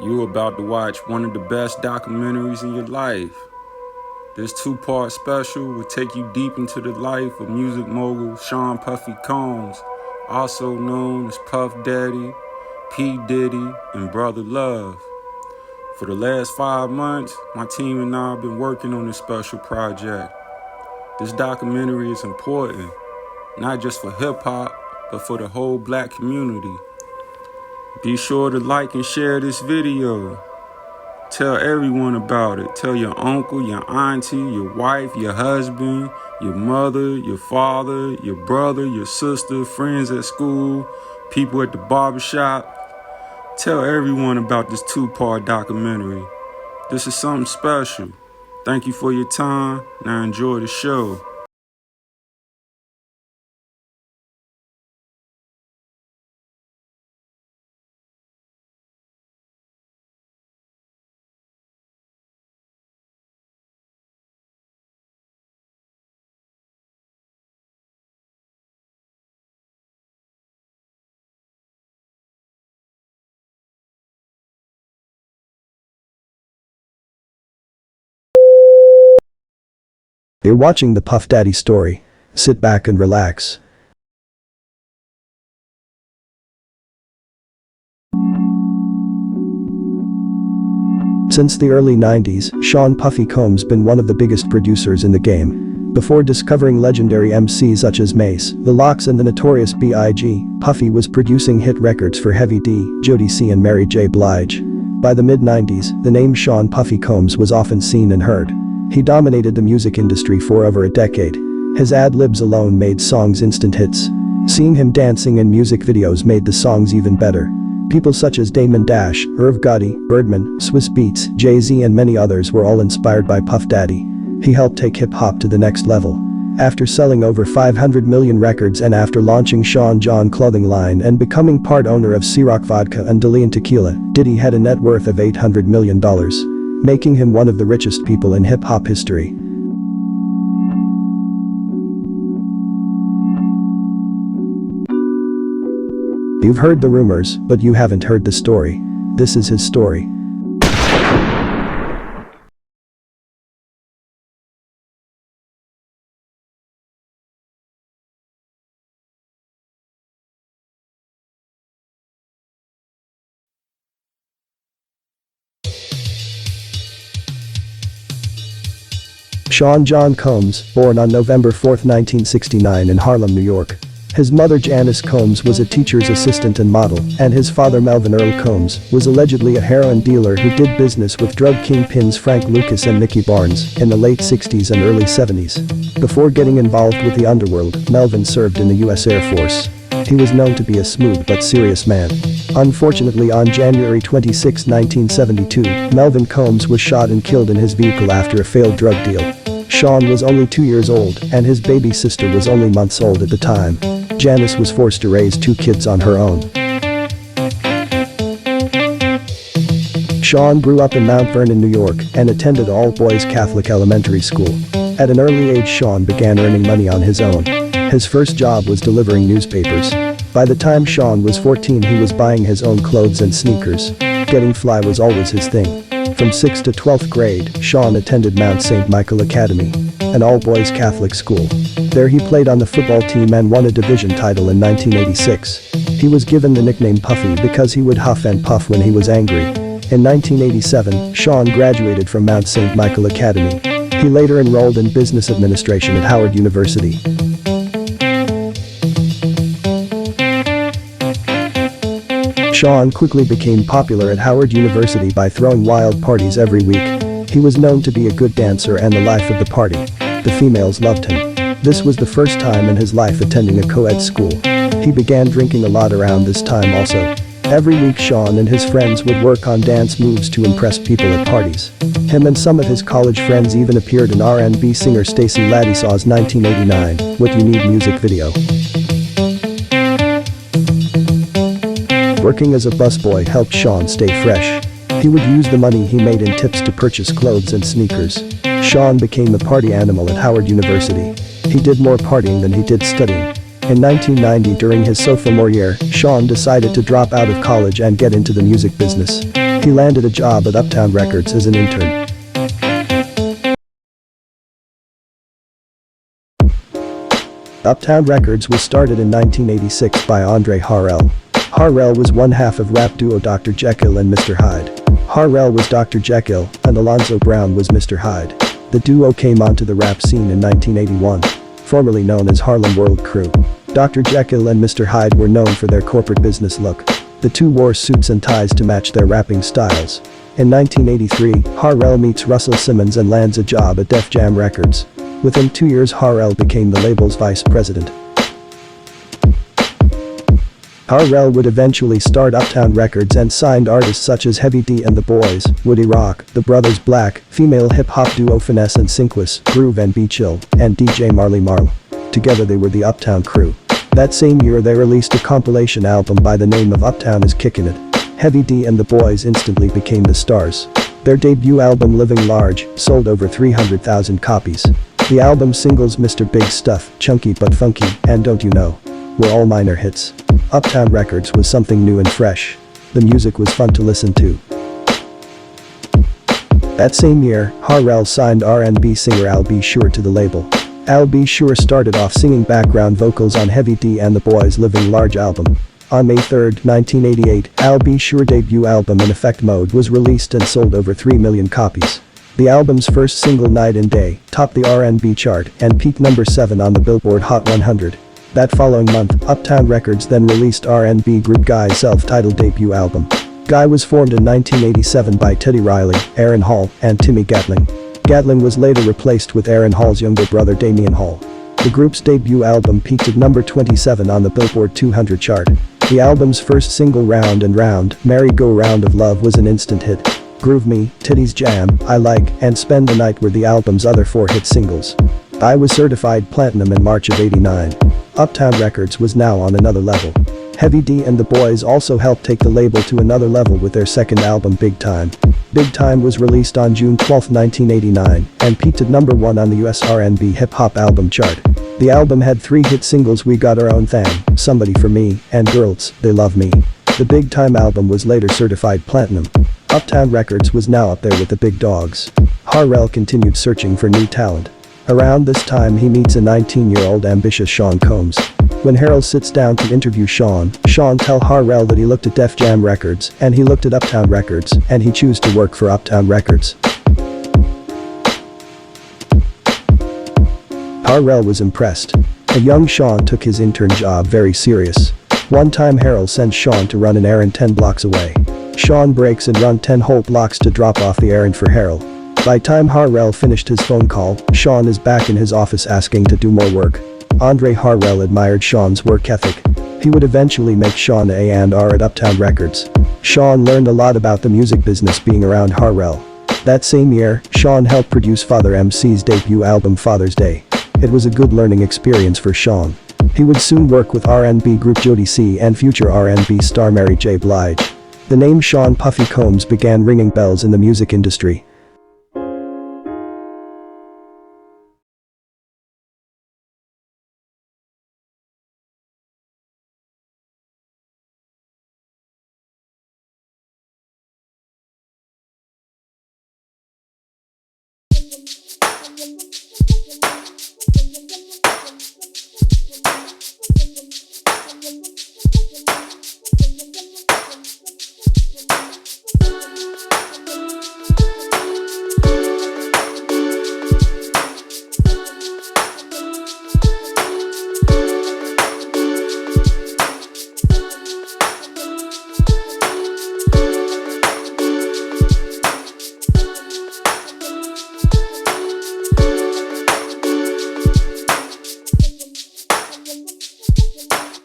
You about to watch one of the best documentaries in your life. This two-part special will take you deep into the life of music mogul Sean Puffy Combs, also known as Puff Daddy, P. Diddy, and Brother Love. For the last 5 months, my team and I have been working on this special project. This documentary is important, not just for hip-hop, but for the whole black community. Be sure to like and share this video. Tell everyone about it. Tell your uncle, your auntie, your wife, your husband, your mother, your father, your brother, your sister, friends at school, people at the barbershop. Tell everyone about this two-part documentary. This is something special. Thank you for your time. Now enjoy the show. You're watching the Puff Daddy story. Sit back and relax. Since the early 90s, Sean Puffy Combs been one of the biggest producers in the game. Before discovering legendary MCs such as Mase, The Lox and the Notorious B.I.G., Puffy was producing hit records for Heavy D, Jody C and Mary J. Blige. By the mid-90s, the name Sean Puffy Combs was often seen and heard. He dominated the music industry for over a decade. His ad-libs alone made songs instant hits. Seeing him dancing in music videos made the songs even better. People such as Damon Dash, Irv Gotti, Birdman, Swiss Beats, Jay-Z and many others were all inspired by Puff Daddy. He helped take hip-hop to the next level. After selling over 500 million records and after launching Sean John clothing line and becoming part owner of Ciroc vodka and Delian tequila, Diddy had a net worth of $800 million. Making him one of the richest people in hip-hop history. You've heard the rumors, but you haven't heard the story. This is his story. Sean John Combs, born on November 4, 1969 in Harlem, New York. His mother Janice Combs was a teacher's assistant and model, and his father Melvin Earl Combs was allegedly a heroin dealer who did business with drug kingpins Frank Lucas and Nicky Barnes in the late 60s and early 70s. Before getting involved with the underworld, Melvin served in the U.S. Air Force. He was known to be a smooth but serious man. Unfortunately, on January 26, 1972, Melvin Combs was shot and killed in his vehicle after a failed drug deal. Sean was only 2 years old, and his baby sister was only months old at the time. Janice was forced to raise 2 kids on her own. Sean grew up in Mount Vernon, New York, and attended all-boys Catholic elementary school. At an early age, Sean began earning money on his own. His first job was delivering newspapers. By the time Sean was 14, he was buying his own clothes and sneakers. Getting fly was always his thing. From 6th to 12th grade, Sean attended Mount St. Michael Academy, an all-boys Catholic school. There he played on the football team and won a division title in 1986. He was given the nickname Puffy because he would huff and puff when he was angry. In 1987, Sean graduated from Mount St. Michael Academy. He later enrolled in business administration at Howard University. Sean quickly became popular at Howard University by throwing wild parties every week. He was known to be a good dancer and the life of the party. The females loved him. This was the first time in his life attending a co-ed school. He began drinking a lot around this time also. Every week Sean and his friends would work on dance moves to impress people at parties. Him and some of his college friends even appeared in R&B singer Stacey Ladisaw's 1989 What You Need music video. Working as a busboy helped Sean stay fresh. He would use the money he made in tips to purchase clothes and sneakers. Sean became a party animal at Howard University. He did more partying than he did studying. In 1990, during his sophomore year, Sean decided to drop out of college and get into the music business. He landed a job at Uptown Records as an intern. Uptown Records was started in 1986 by Andre Harrell. Harrell was one half of rap duo Dr. Jekyll and Mr. Hyde. Harrell was Dr. Jekyll, and Alonzo Brown was Mr. Hyde. The duo came onto the rap scene in 1981, formerly known as Harlem World Crew. Dr. Jekyll and Mr. Hyde were known for their corporate business look. The two wore suits and ties to match their rapping styles. In 1983, Harrell meets Russell Simmons and lands a job at Def Jam Records. Within 2 years, Harrell became the label's vice president. Harrell would eventually start Uptown Records and signed artists such as Heavy D and the Boys, Woody Rock, the Brothers Black, female hip-hop duo Finesse and Sinquis, Groove and Be Chill, and DJ Marley Marl. Together they were the Uptown Crew. That same year they released a compilation album by the name of Uptown Is Kickin' It. Heavy D and the Boys instantly became the stars. Their debut album Living Large sold over 300,000 copies. The album singles Mr. Big Stuff, Chunky But Funky, and Don't You Know were all minor hits. Uptown Records was something new and fresh. The music was fun to listen to. That same year, Harrell signed R&B singer Al B. Sure to the label. Al B. Sure started off singing background vocals on Heavy D and the Boys' Living Large album. On May 3, 1988, Al B. Sure debut album In Effect Mode was released and sold over 3 million copies. The album's first single Night and Day topped the R&B chart and peaked number 7 on the Billboard Hot 100. That following month, Uptown Records then released R&B group Guy's self-titled debut album. Guy was formed in 1987 by Teddy Riley, Aaron Hall, and Timmy Gatling. Gatling was later replaced with Aaron Hall's younger brother Damian Hall. The group's debut album peaked at number 27 on the Billboard 200 chart. The album's first single Round and Round, Merry-Go-Round of Love was an instant hit. Groove Me, Titty's Jam, I Like, and Spend the Night were the album's other 4 hit singles. I was certified platinum in March of '89. Uptown Records was now on another level. Heavy D and the Boys also helped take the label to another level with their second album Big Time. Big Time was released on June 12, 1989, and peaked at number 1 on the US R&B hip-hop album chart. The album had 3 hit singles We Got Our Own Thing, Somebody For Me, and Girls, They Love Me. The Big Time album was later certified platinum. Uptown Records was now up there with the big dogs. Harrell continued searching for new talent. Around this time he meets a 19-year-old ambitious Sean Combs. When Harrell sits down to interview Sean tell Harrell that he looked at Def Jam Records and he looked at Uptown Records and he chose to work for Uptown Records. Harrell was impressed. A young Sean took his intern job very serious. One time Harrell sent Sean to run an errand 10 blocks away. Sean breaks and run 10 whole blocks to drop off the errand for Harrell. By time Harrell finished his phone call, Sean is back in his office asking to do more work. Andre Harrell admired Sean's work ethic. He would eventually make Sean a A&R at Uptown Records. Sean learned a lot about the music business being around Harrell. That same year, Sean helped produce Father MC's debut album Father's Day. It was a good learning experience for Sean. He would soon work with R&B group Jodeci and future R&B star Mary J. Blige. The name Sean Puffy Combs began ringing bells in the music industry.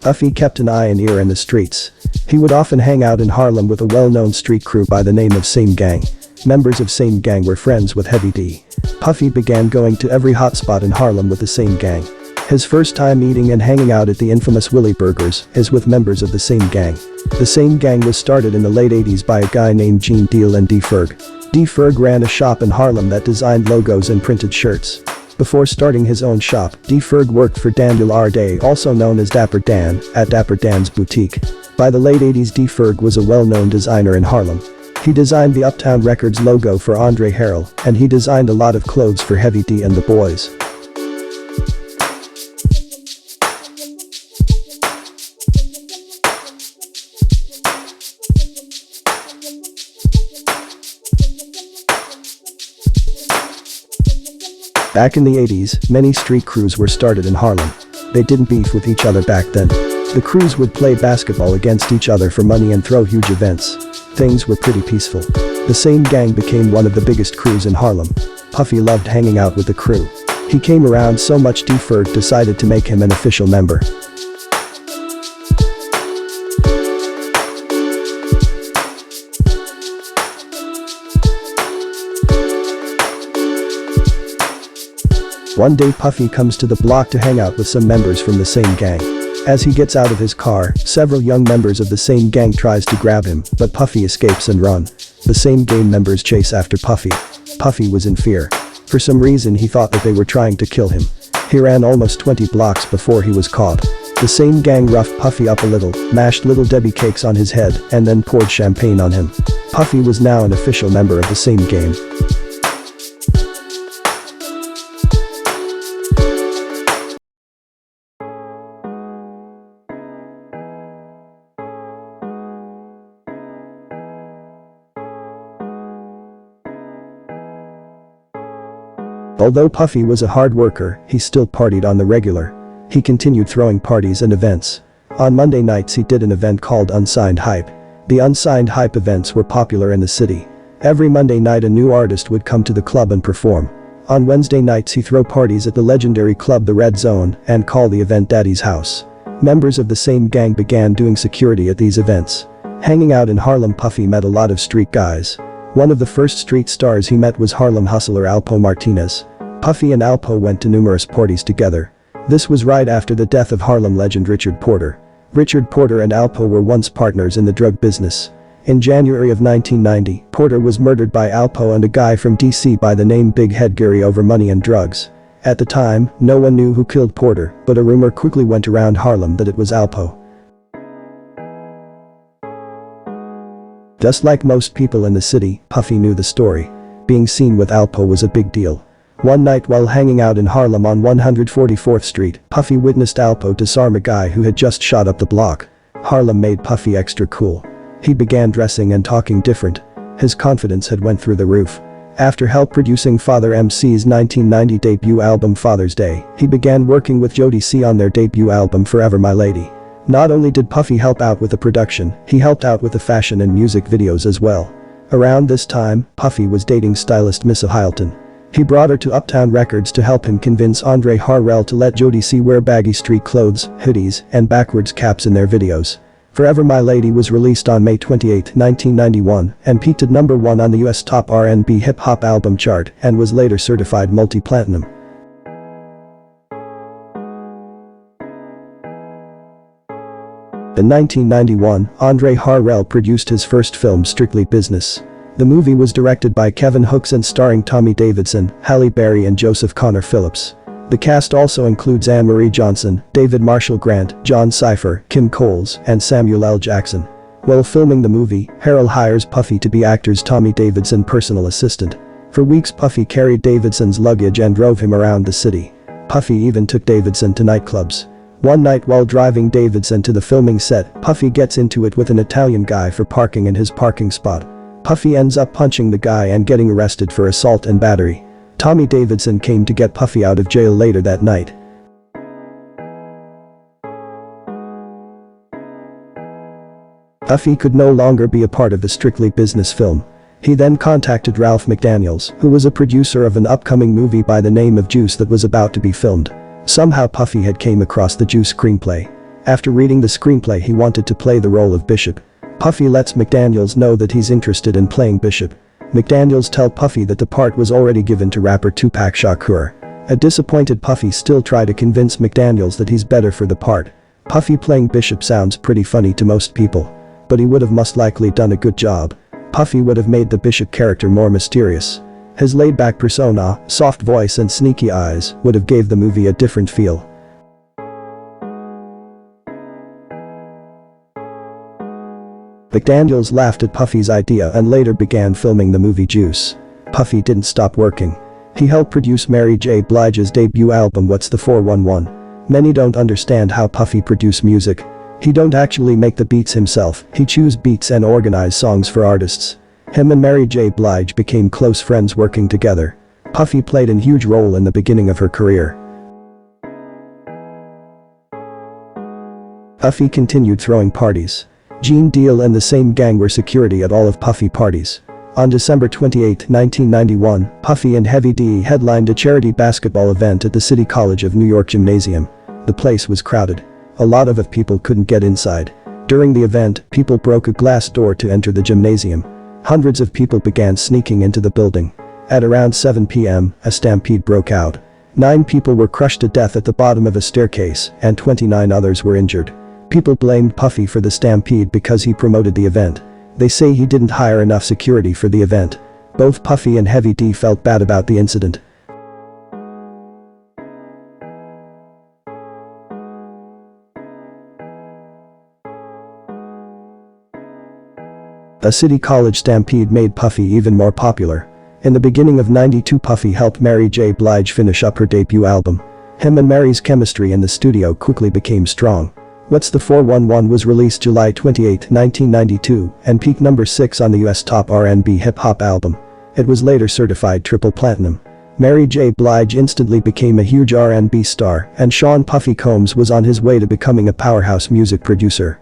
Puffy kept an eye and ear in the streets. He would often hang out in Harlem with a well-known street crew by the name of Same Gang. Members of Same Gang were friends with Heavy D. Puffy began going to every hotspot in Harlem with the Same Gang. His first time eating and hanging out at the infamous Willie Burgers is with members of the Same Gang. The Same Gang was started in the late 80s by a guy named Gene Deal and D. Ferg. D. Ferg ran a shop in Harlem that designed logos and printed shirts. Before starting his own shop, D. Ferg worked for Dan Day, also known as Dapper Dan, at Dapper Dan's boutique. By the late 80s D. Ferg was a well-known designer in Harlem. He designed the Uptown Records logo for Andre Harrell, and he designed a lot of clothes for Heavy D and the boys. Back in the 80s, many street crews were started in Harlem. They didn't beef with each other back then. The crews would play basketball against each other for money and throw huge events. Things were pretty peaceful. The same gang became one of the biggest crews in Harlem. Puffy loved hanging out with the crew. He came around so much D-Ferg decided to make him an official member. One day Puffy comes to the block to hang out with some members from the same gang. As he gets out of his car, several young members of the same gang tries to grab him, but Puffy escapes and run. The same gang members chase after Puffy. Puffy was in fear. For some reason he thought that they were trying to kill him. He ran almost 20 blocks before he was caught. The same gang roughed Puffy up a little, mashed Little Debbie cakes on his head, and then poured champagne on him. Puffy was now an official member of the same gang. Although Puffy was a hard worker, he still partied on the regular. He continued throwing parties and events. On Monday nights he did an event called Unsigned Hype. The Unsigned Hype events were popular in the city. Every Monday night a new artist would come to the club and perform. On Wednesday nights he throw parties at the legendary club The Red Zone and call the event Daddy's House. Members of the same gang began doing security at these events. Hanging out in Harlem, Puffy met a lot of street guys. One of the first street stars he met was Harlem hustler Alpo Martinez. Puffy and Alpo went to numerous parties together. This was right after the death of Harlem legend Richard Porter. Richard Porter and Alpo were once partners in the drug business. In January of 1990, Porter was murdered by Alpo and a guy from DC by the name Big Head Gary over money and drugs. At the time, no one knew who killed Porter, but a rumor quickly went around Harlem that it was Alpo. Just like most people in the city, Puffy knew the story. Being seen with Alpo was a big deal. One night while hanging out in Harlem on 144th Street, Puffy witnessed Alpo disarm a guy who had just shot up the block. Harlem made Puffy extra cool. He began dressing and talking different. His confidence had went through the roof. After help producing Father MC's 1990 debut album Father's Day, he began working with Jodeci on their debut album Forever My Lady. Not only did Puffy help out with the production, he helped out with the fashion and music videos as well. Around this time, Puffy was dating stylist Missa Hylton. He brought her to Uptown Records to help him convince Andre Harrell to let Jodeci wear baggy street clothes, hoodies, and backwards caps in their videos. Forever My Lady was released on May 28, 1991, and peaked at number 1 on the US Top R&B Hip Hop Album chart and was later certified multi-platinum. In 1991, Andre Harrell produced his first film Strictly Business. The movie was directed by Kevin Hooks and starring Tommy Davidson, Halle Berry and Joseph Connor Phillips. The cast also includes Anne Marie Johnson, David Marshall Grant, John Cypher, Kim Coles, and Samuel L. Jackson. While filming the movie, Harrell hires Puffy to be actor's Tommy Davidson's personal assistant. For weeks Puffy carried Davidson's luggage and drove him around the city. Puffy even took Davidson to nightclubs. One night while driving Davidson to the filming set, Puffy gets into it with an Italian guy for parking in his parking spot. Puffy ends up punching the guy and getting arrested for assault and battery. Tommy Davidson came to get Puffy out of jail later that night. Puffy could no longer be a part of the Strictly Business film. He then contacted Ralph McDaniels, who was a producer of an upcoming movie by the name of Juice that was about to be filmed. Somehow Puffy had came across the Juice screenplay. After reading the screenplay he wanted to play the role of Bishop. Puffy lets McDaniels know that he's interested in playing Bishop. McDaniels tells Puffy that the part was already given to rapper Tupac Shakur. A disappointed Puffy still tried to convince McDaniels that he's better for the part. Puffy playing Bishop sounds pretty funny to most people. But he would have most likely done a good job. Puffy would have made the Bishop character more mysterious. His laid-back persona, soft voice and sneaky eyes would have gave the movie a different feel. McDaniels laughed at Puffy's idea and later began filming the movie Juice. Puffy didn't stop working. He helped produce Mary J. Blige's debut album What's the 411. Many don't understand how Puffy produce music. He don't actually make the beats himself, he choose beats and organize songs for artists. Him and Mary J. Blige became close friends working together. Puffy played a huge role in the beginning of her career. Puffy continued throwing parties. Gene Deal and the same gang were security at all of Puffy parties. On December 28, 1991, Puffy and Heavy D headlined a charity basketball event at the City College of New York Gymnasium. The place was crowded. A lot of people couldn't get inside. During the event, people broke a glass door to enter the gymnasium. Hundreds of people began sneaking into the building. At around 7 p.m., a stampede broke out. 9 people were crushed to death at the bottom of a staircase, and 29 others were injured. People blamed Puffy for the stampede because he promoted the event. They say he didn't hire enough security for the event. Both Puffy and Heavy D felt bad about the incident. A City College stampede made Puffy even more popular. In the beginning of '92, Puffy helped Mary J. Blige finish up her debut album. Him and Mary's chemistry in the studio quickly became strong. What's the 411 was released July 28, 1992, and peaked number 6 on the US Top R&B Hip Hop album. It was later certified triple platinum. Mary J. Blige instantly became a huge R&B star, and Sean Puffy Combs was on his way to becoming a powerhouse music producer.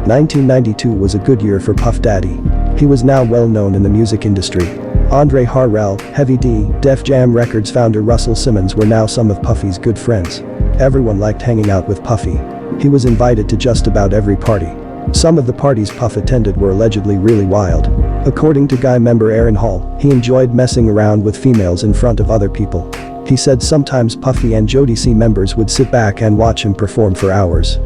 '92 was a good year for Puff Daddy. He was now well known in the music industry. Andre Harrell, Heavy D, Def Jam Records founder Russell Simmons were now some of Puffy's good friends. Everyone liked hanging out with Puffy. He was invited to just about every party. Some of the parties Puff attended were allegedly really wild. According to Guy member Aaron Hall, he enjoyed messing around with females in front of other people. He said sometimes Puffy and Jodeci members would sit back and watch him perform for hours.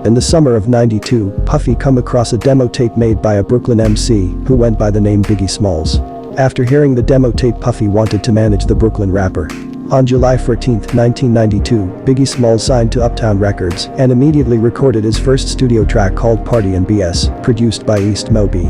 In the summer of '92, Puffy come across a demo tape made by a Brooklyn MC who went by the name Biggie Smalls. After hearing the demo tape, Puffy wanted to manage the Brooklyn rapper. On July 14, 1992, Biggie Smalls signed to Uptown Records and immediately recorded his first studio track called Party and BS, produced by East Mo B.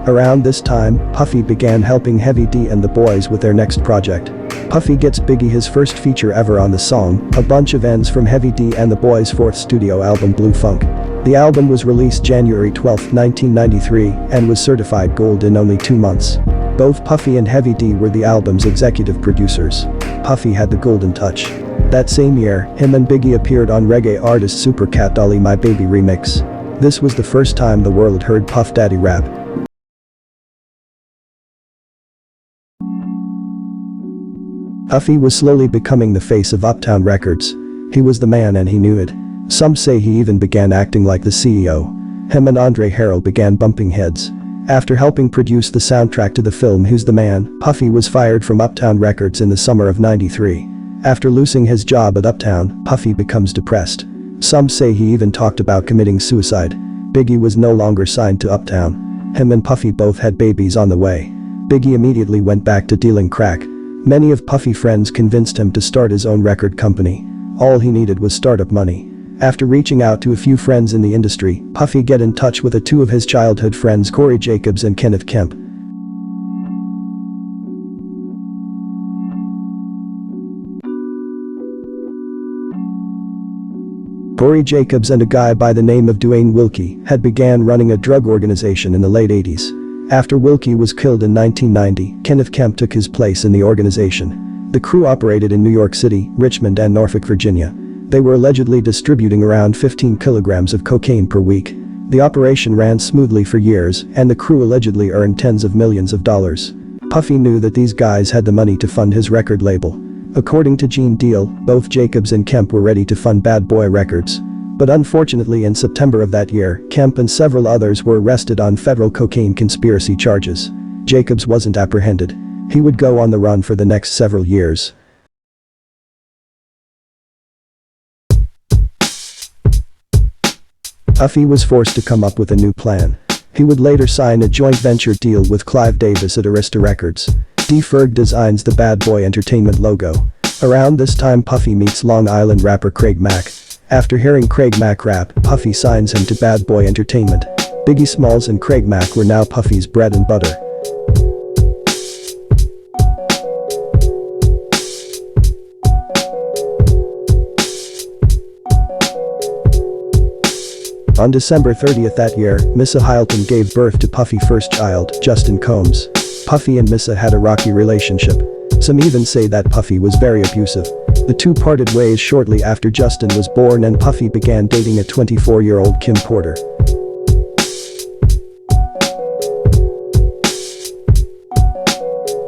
Around this time, Puffy began helping Heavy D and the boys with their next project. Puffy gets Biggie his first feature ever on the song, A Bunch of Ends from Heavy D and the boys' fourth studio album Blue Funk. The album was released January 12, 1993 and was certified gold in only 2 months. Both Puffy and Heavy D were the album's executive producers. Puffy had the golden touch. That same year, him and Biggie appeared on reggae artist Super Cat Dolly My Baby remix. This was the first time the world heard Puff Daddy rap. Puffy was slowly becoming the face of Uptown Records. He was the man and he knew it. Some say he even began acting like the CEO. Him and Andre Harrell began bumping heads. After helping produce the soundtrack to the film Who's the Man, Puffy was fired from Uptown Records in the summer of '93. After losing his job at Uptown, Puffy becomes depressed. Some say he even talked about committing suicide. Biggie was no longer signed to Uptown. Him and Puffy both had babies on the way. Biggie immediately went back to dealing crack. Many of Puffy's friends convinced him to start his own record company. All he needed was startup money. After reaching out to a few friends in the industry, Puffy get in touch with two of his childhood friends Corey Jacobs and Kenneth Kemp. Corey Jacobs and a guy by the name of Dwayne Wilkie had began running a drug organization in the late '80s. After Wilkie was killed in 1990, Kenneth Kemp took his place in the organization. The crew operated in New York City, Richmond and Norfolk, Virginia. They were allegedly distributing around 15 kilograms of cocaine per week. The operation ran smoothly for years, and the crew allegedly earned tens of millions of dollars. Puffy knew that these guys had the money to fund his record label. According to Gene Deal, both Jacobs and Kemp were ready to fund Bad Boy Records. But unfortunately in September of that year, Kemp and several others were arrested on federal cocaine conspiracy charges. Jacobs wasn't apprehended. He would go on the run for the next several years. Puffy was forced to come up with a new plan. He would later sign a joint venture deal with Clive Davis at Arista Records. D-Ferg designs the Bad Boy Entertainment logo. Around this time Puffy meets Long Island rapper Craig Mack. After hearing Craig Mack rap, Puffy signs him to Bad Boy Entertainment. Biggie Smalls and Craig Mack were now Puffy's bread and butter. On December 30th that year, Missa Hylton gave birth to Puffy's first child, Justin Combs. Puffy and Missa had a rocky relationship. Some even say that Puffy was very abusive. The two parted ways shortly after Justin was born and Puffy began dating a 24-year-old Kim Porter.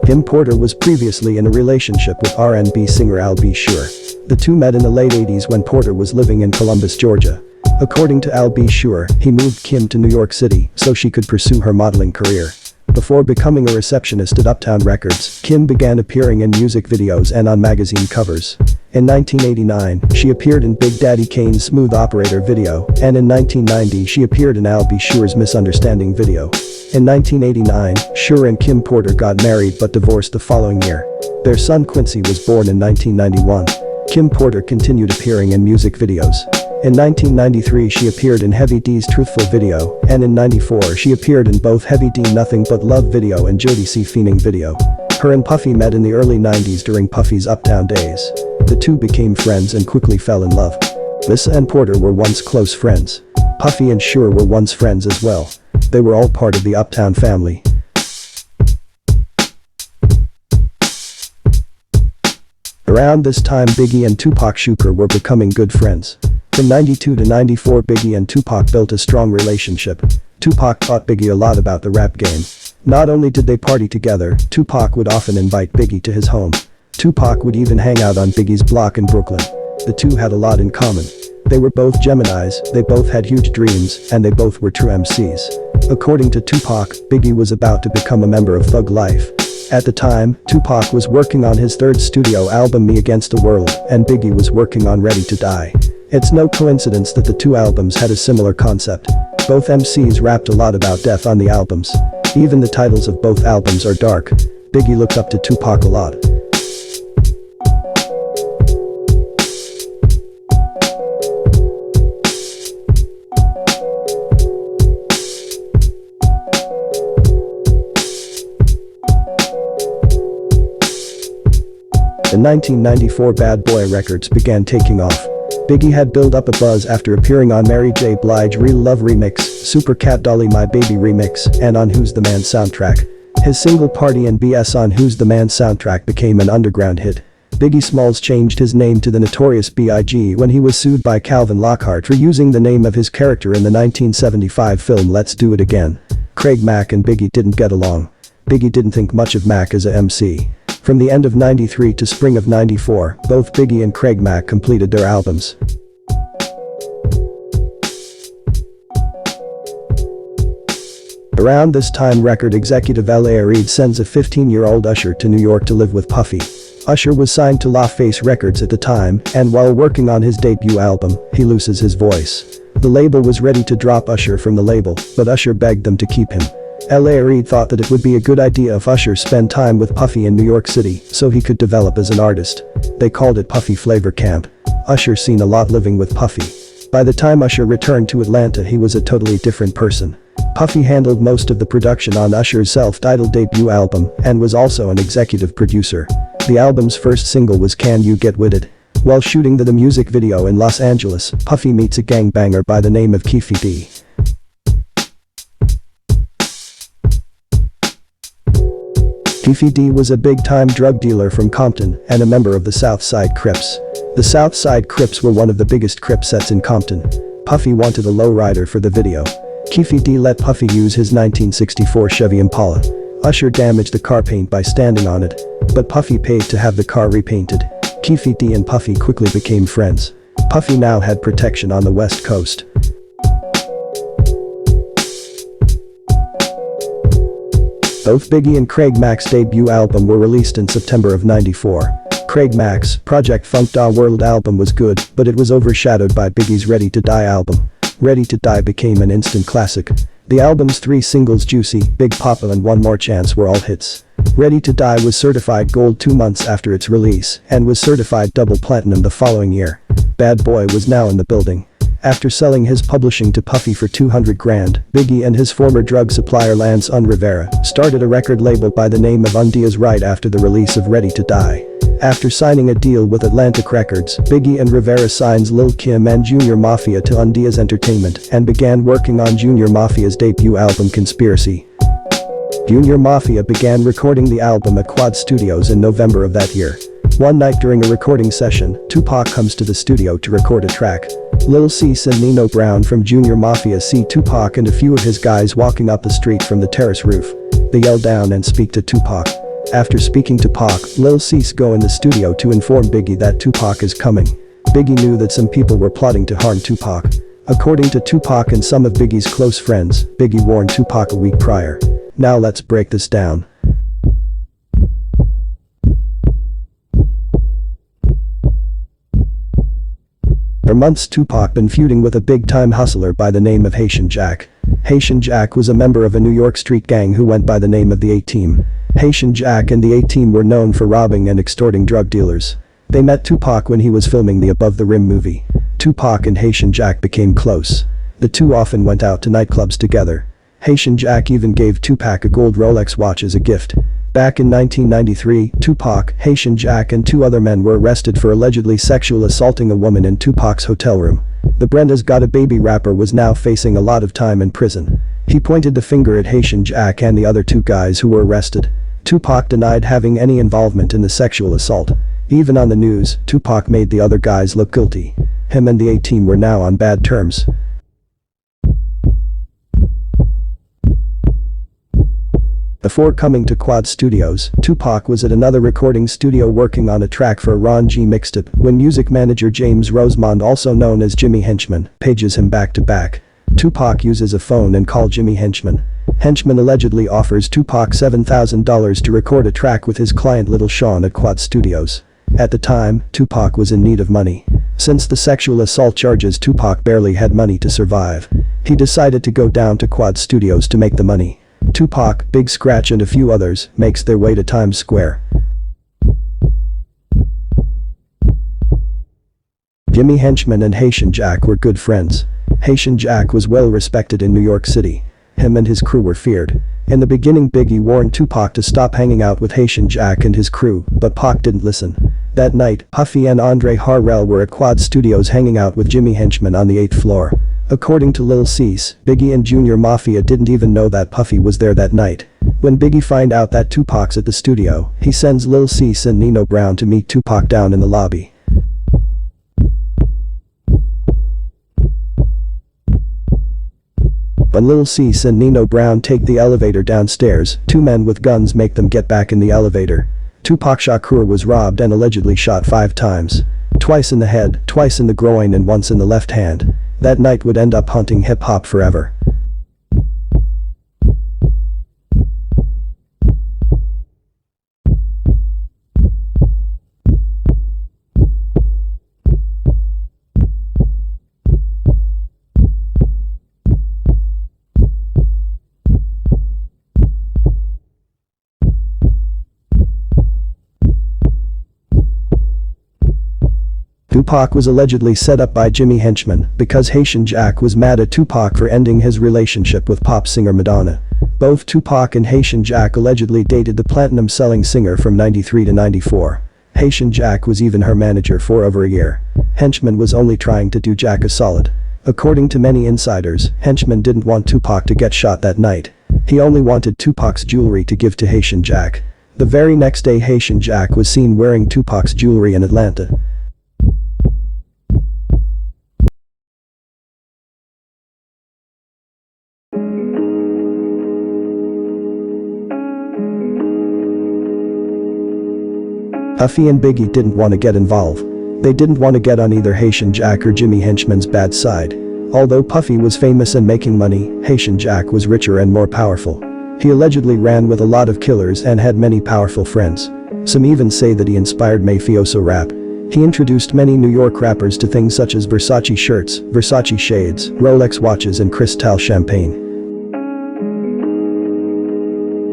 Kim Porter was previously in a relationship with R&B singer Al B. Sure. The two met in the late 80s when Porter was living in Columbus, Georgia. According to Al B. Sure, he moved Kim to New York City so she could pursue her modeling career. Before becoming a receptionist at Uptown Records, Kim began appearing in music videos and on magazine covers. In 1989, she appeared in Big Daddy Kane's Smooth Operator video, and in 1990 she appeared in Al B. Sure's Misunderstanding video. In 1989, Sure and Kim Porter got married but divorced the following year. Their son Quincy was born in 1991. Kim Porter continued appearing in music videos. In 1993 she appeared in Heavy D's Truthful video, and in 94 she appeared in both Heavy D Nothing But Love video and Jody C. Fiending video. Her and Puffy met in the early 90s during Puffy's Uptown days. The two became friends and quickly fell in love. Missa and Porter were once close friends. Puffy and Sure were once friends as well. They were all part of the Uptown family. Around this time Biggie and Tupac Shakur were becoming good friends. From 92 to 94 Biggie and Tupac built a strong relationship. Tupac taught Biggie a lot about the rap game. Not only did they party together, Tupac would often invite Biggie to his home. Tupac would even hang out on Biggie's block in Brooklyn. The two had a lot in common. They were both Geminis, they both had huge dreams, and they both were true MCs. According to Tupac, Biggie was about to become a member of Thug Life. At the time, Tupac was working on his third studio album Me Against the World, and Biggie was working on Ready to Die. It's no coincidence that the two albums had a similar concept. Both MCs rapped a lot about death on the albums. Even the titles of both albums are dark. Biggie looked up to Tupac a lot. In 1994 Bad Boy Records began taking off. Biggie had built up a buzz after appearing on Mary J. Blige Real Love Remix, Super Cat Dolly My Baby Remix, and on Who's the Man soundtrack. His single Party and BS on Who's the Man soundtrack became an underground hit. Biggie Smalls changed his name to the Notorious B.I.G. when he was sued by Calvin Lockhart for using the name of his character in the 1975 film Let's Do It Again. Craig Mack and Biggie didn't get along. Biggie didn't think much of Mack as a MC. From the end of 93 to spring of 94, both Biggie and Craig Mack completed their albums. Around this time record executive L.A. Reid sends a 15-year-old Usher to New York to live with Puffy. Usher was signed to LaFace Records at the time, and while working on his debut album, he loses his voice. The label was ready to drop Usher from the label, but Usher begged them to keep him. L.A. Reid thought that it would be a good idea if Usher spent time with Puffy in New York City so he could develop as an artist. They called it Puffy Flavor Camp. Usher seen a lot living with Puffy. By the time Usher returned to Atlanta he was a totally different person. Puffy handled most of the production on Usher's self-titled debut album and was also an executive producer. The album's first single was Can You Get With It? While shooting the music video in Los Angeles, Puffy meets a gangbanger by the name of Keffe D. Keffe D was a big-time drug dealer from Compton and a member of the South Side Crips. The South Side Crips were one of the biggest Crip sets in Compton. Puffy wanted a lowrider for the video. Keffe D let Puffy use his 1964 Chevy Impala. Usher damaged the car paint by standing on it, but Puffy paid to have the car repainted. Keefy D and Puffy quickly became friends. Puffy now had protection on the West Coast. Both Biggie and Craig Mack's debut album were released in September of '94. Craig Mack's Project Funk Da World album was good, but it was overshadowed by Biggie's Ready to Die album. Ready to Die became an instant classic. The album's 3 singles Juicy, Big Papa and One More Chance were all hits. Ready to Die was certified gold 2 months after its release and was certified double platinum the following year. Bad Boy was now in the building. After selling his publishing to Puffy for $200,000, Biggie and his former drug supplier Lance Rivera started a record label by the name of Undia's right after the release of Ready to Die. After signing a deal with Atlantic Records, Biggie and Rivera signs Lil' Kim and Junior Mafia to Undia's Entertainment and began working on Junior Mafia's debut album Conspiracy. Junior Mafia began recording the album at Quad Studios in November of that year. One night during a recording session, Tupac comes to the studio to record a track. Lil Cease and Nino Brown from Junior Mafia see Tupac and a few of his guys walking up the street from the terrace roof. They yell down and speak to Tupac. After speaking to Pac, Lil Cease go in the studio to inform Biggie that Tupac is coming. Biggie knew that some people were plotting to harm Tupac. According to Tupac and some of Biggie's close friends, Biggie warned Tupac a week prior. Now let's break this down. For months Tupac been feuding with a big-time hustler by the name of Haitian Jack. Haitian Jack was a member of a New York street gang who went by the name of the A-Team. Haitian Jack and the A-Team were known for robbing and extorting drug dealers. They met Tupac when he was filming the Above the Rim movie. Tupac and Haitian Jack became close. The two often went out to nightclubs together. Haitian Jack even gave Tupac a gold Rolex watch as a gift. Back in 1993, Tupac, Haitian Jack and 2 other men were arrested for allegedly sexual assaulting a woman in Tupac's hotel room. The Brenda's Got a Baby rapper was now facing a lot of time in prison. He pointed the finger at Haitian Jack and the other 2 guys who were arrested. Tupac denied having any involvement in the sexual assault. Even on the news, Tupac made the other guys look guilty. Him and the A-Team were now on bad terms. Before coming to Quad Studios, Tupac was at another recording studio working on a track for a Ron G mixtape when music manager James Rosemond, also known as Jimmy Henchman, pages him back to back. Tupac uses a phone and calls Jimmy Henchman. Henchman allegedly offers Tupac $7,000 to record a track with his client Little Sean at Quad Studios. At the time, Tupac was in need of money. Since the sexual assault charges, Tupac barely had money to survive. He decided to go down to Quad Studios to make the money. Tupac, Big Scratch and a few others makes their way to Times Square. Jimmy Henchman and Haitian Jack were good friends. Haitian Jack was well respected in New York City. Him and his crew were feared. In the beginning, Biggie warned Tupac to stop hanging out with Haitian Jack and his crew, but Pac didn't listen. That night, Puffy and Andre Harrell were at Quad Studios hanging out with Jimmy Henchman on the 8th floor. According to Lil Cease, Biggie and Junior Mafia didn't even know that Puffy was there that night. When Biggie find out that Tupac's at the studio, he sends Lil Cease and Nino Brown to meet Tupac down in the lobby. When Lil Cease and Nino Brown take the elevator downstairs, 2 men with guns make them get back in the elevator. Tupac Shakur was robbed and allegedly shot 5 times. Twice in the head, twice in the groin and once in the left hand. That night would end up haunting hip-hop forever. Tupac was allegedly set up by Jimmy Henchman because Haitian Jack was mad at Tupac for ending his relationship with pop singer Madonna. Both Tupac and Haitian Jack allegedly dated the platinum-selling singer from '93 to '94. Haitian Jack was even her manager for over a year. Henchman was only trying to do Jack a solid. According to many insiders, Henchman didn't want Tupac to get shot that night. He only wanted Tupac's jewelry to give to Haitian Jack. The very next day, Haitian Jack was seen wearing Tupac's jewelry in Atlanta. Puffy and Biggie didn't want to get involved. They didn't want to get on either Haitian Jack or Jimmy Henchman's bad side. Although Puffy was famous and making money, Haitian Jack was richer and more powerful. He allegedly ran with a lot of killers and had many powerful friends. Some even say that he inspired mafioso rap. He introduced many New York rappers to things such as Versace shirts, Versace shades, Rolex watches and Cristal champagne.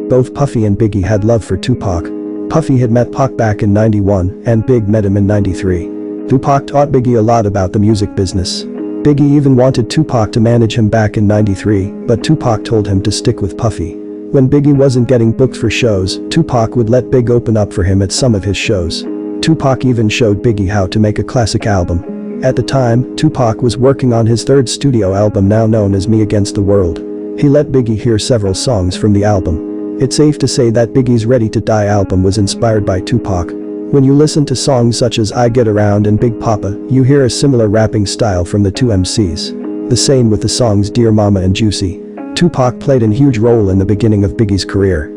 Both Puffy and Biggie had love for Tupac. Puffy had met Pac back in '91 and Big met him in '93. Tupac taught Biggie a lot about the music business. Biggie even wanted Tupac to manage him back in '93, but Tupac told him to stick with Puffy. When Biggie wasn't getting booked for shows, Tupac would let Big open up for him at some of his shows. Tupac even showed Biggie how to make a classic album. At the time, Tupac was working on his third studio album now known as Me Against the World. He let Biggie hear several songs from the album. It's safe to say that Biggie's Ready to Die album was inspired by Tupac. When you listen to songs such as I Get Around and Big Papa, you hear a similar rapping style from the two MCs. The same with the songs Dear Mama and Juicy. Tupac played a huge role in the beginning of Biggie's career.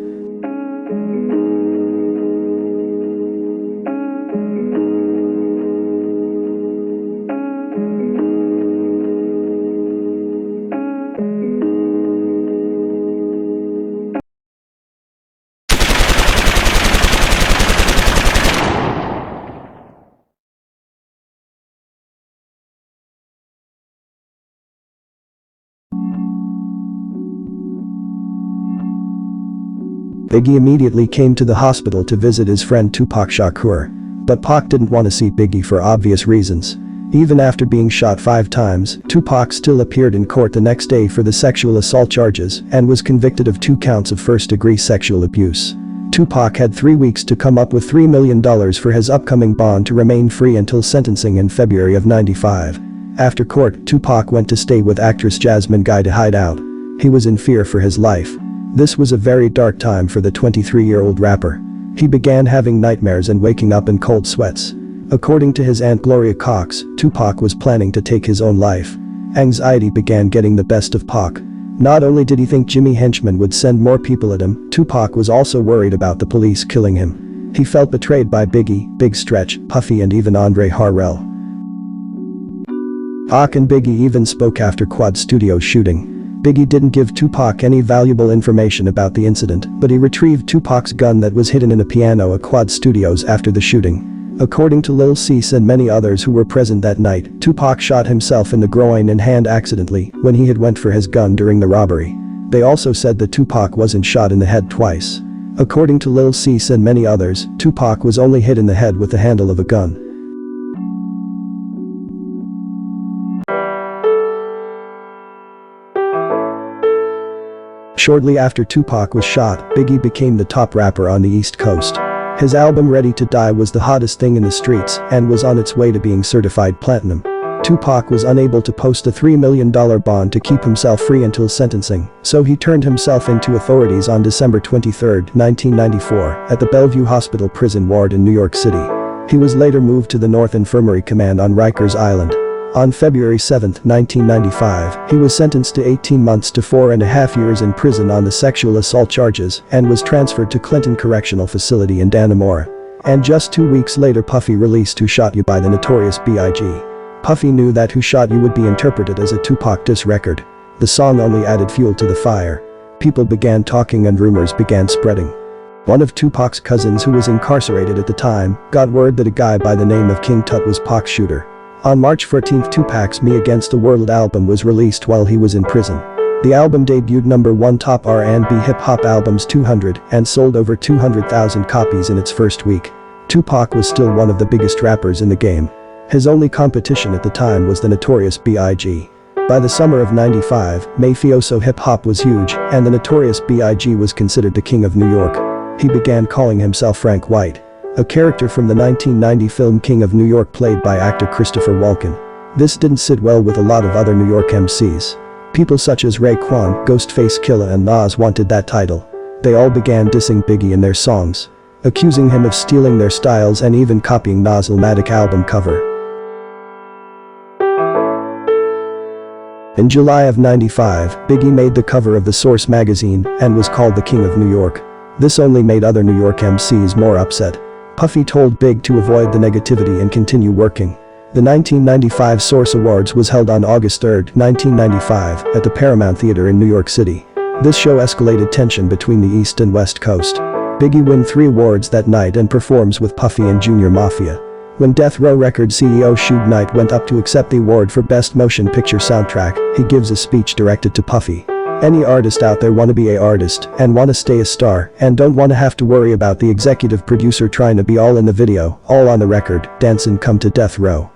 Biggie immediately came to the hospital to visit his friend Tupac Shakur. But Pac didn't want to see Biggie for obvious reasons. Even after being shot 5 times, Tupac still appeared in court the next day for the sexual assault charges and was convicted of 2 counts of first-degree sexual abuse. Tupac had 3 weeks to come up with $3 million for his upcoming bond to remain free until sentencing in February of '95. After court, Tupac went to stay with actress Jasmine Guy to hide out. He was in fear for his life. This was a very dark time for the 23-year-old rapper. He began having nightmares and waking up in cold sweats. According to his aunt Gloria Cox, Tupac was planning to take his own life. Anxiety began getting the best of Pac. Not only did he think Jimmy Henchman would send more people at him, Tupac was also worried about the police killing him. He felt betrayed by Biggie, Big Stretch, Puffy and even Andre Harrell. Pac and Biggie even spoke after Quad Studios shooting. Biggie didn't give Tupac any valuable information about the incident, but he retrieved Tupac's gun that was hidden in a piano at Quad Studios after the shooting. According to Lil Cease and many others who were present that night, Tupac shot himself in the groin and hand accidentally when he had went for his gun during the robbery. They also said that Tupac wasn't shot in the head twice. According to Lil Cease and many others, Tupac was only hit in the head with the handle of a gun. Shortly after Tupac was shot, Biggie became the top rapper on the East Coast. His album Ready to Die was the hottest thing in the streets and was on its way to being certified platinum. Tupac was unable to post a $3 million bond to keep himself free until sentencing, so he turned himself into authorities on December 23, 1994, at the Bellevue Hospital prison ward in New York City. He was later moved to the North Infirmary Command on Rikers Island. On February 7, 1995, he was sentenced to 18 months to 4.5 years in prison on the sexual assault charges and was transferred to Clinton Correctional Facility in Dannemora. And just 2 weeks later Puffy released Who Shot You by the Notorious B.I.G. Puffy knew that Who Shot You would be interpreted as a Tupac diss record. The song only added fuel to the fire. People began talking and rumors began spreading. One of Tupac's cousins who was incarcerated at the time got word that a guy by the name of King Tut was Pac's shooter. On March 14, Tupac's Me Against the World album was released while he was in prison. The album debuted #1 top R&B hip-hop albums 200 and sold over 200,000 copies in its first week. Tupac was still one of the biggest rappers in the game. His only competition at the time was the Notorious B.I.G. By the summer of '95, mafioso hip-hop was huge and the Notorious B.I.G. was considered the king of New York. He began calling himself Frank White, a character from the 1990 film King of New York played by actor Christopher Walken. This didn't sit well with a lot of other New York MCs. People such as Raekwon, Ghostface Killah and Nas wanted that title. They all began dissing Biggie in their songs, accusing him of stealing their styles and even copying Nas' Illmatic album cover. In July of '95, Biggie made the cover of the Source magazine and was called the King of New York. This only made other New York MCs more upset. Puffy told Big to avoid the negativity and continue working. The 1995 Source Awards was held on August 3, 1995, at the Paramount Theater in New York City. This show escalated tension between the East and West Coast. Biggie won 3 awards that night and performs with Puffy and Junior Mafia. When Death Row-Crip CEO Suge Knight went up to accept the award for Best Motion Picture Soundtrack, he gives a speech directed to Puffy. Any artist out there wanna be a artist and wanna stay a star and don't wanna have to worry about the executive producer trying to be all in the video, all on the record, dancin' come to Death Row.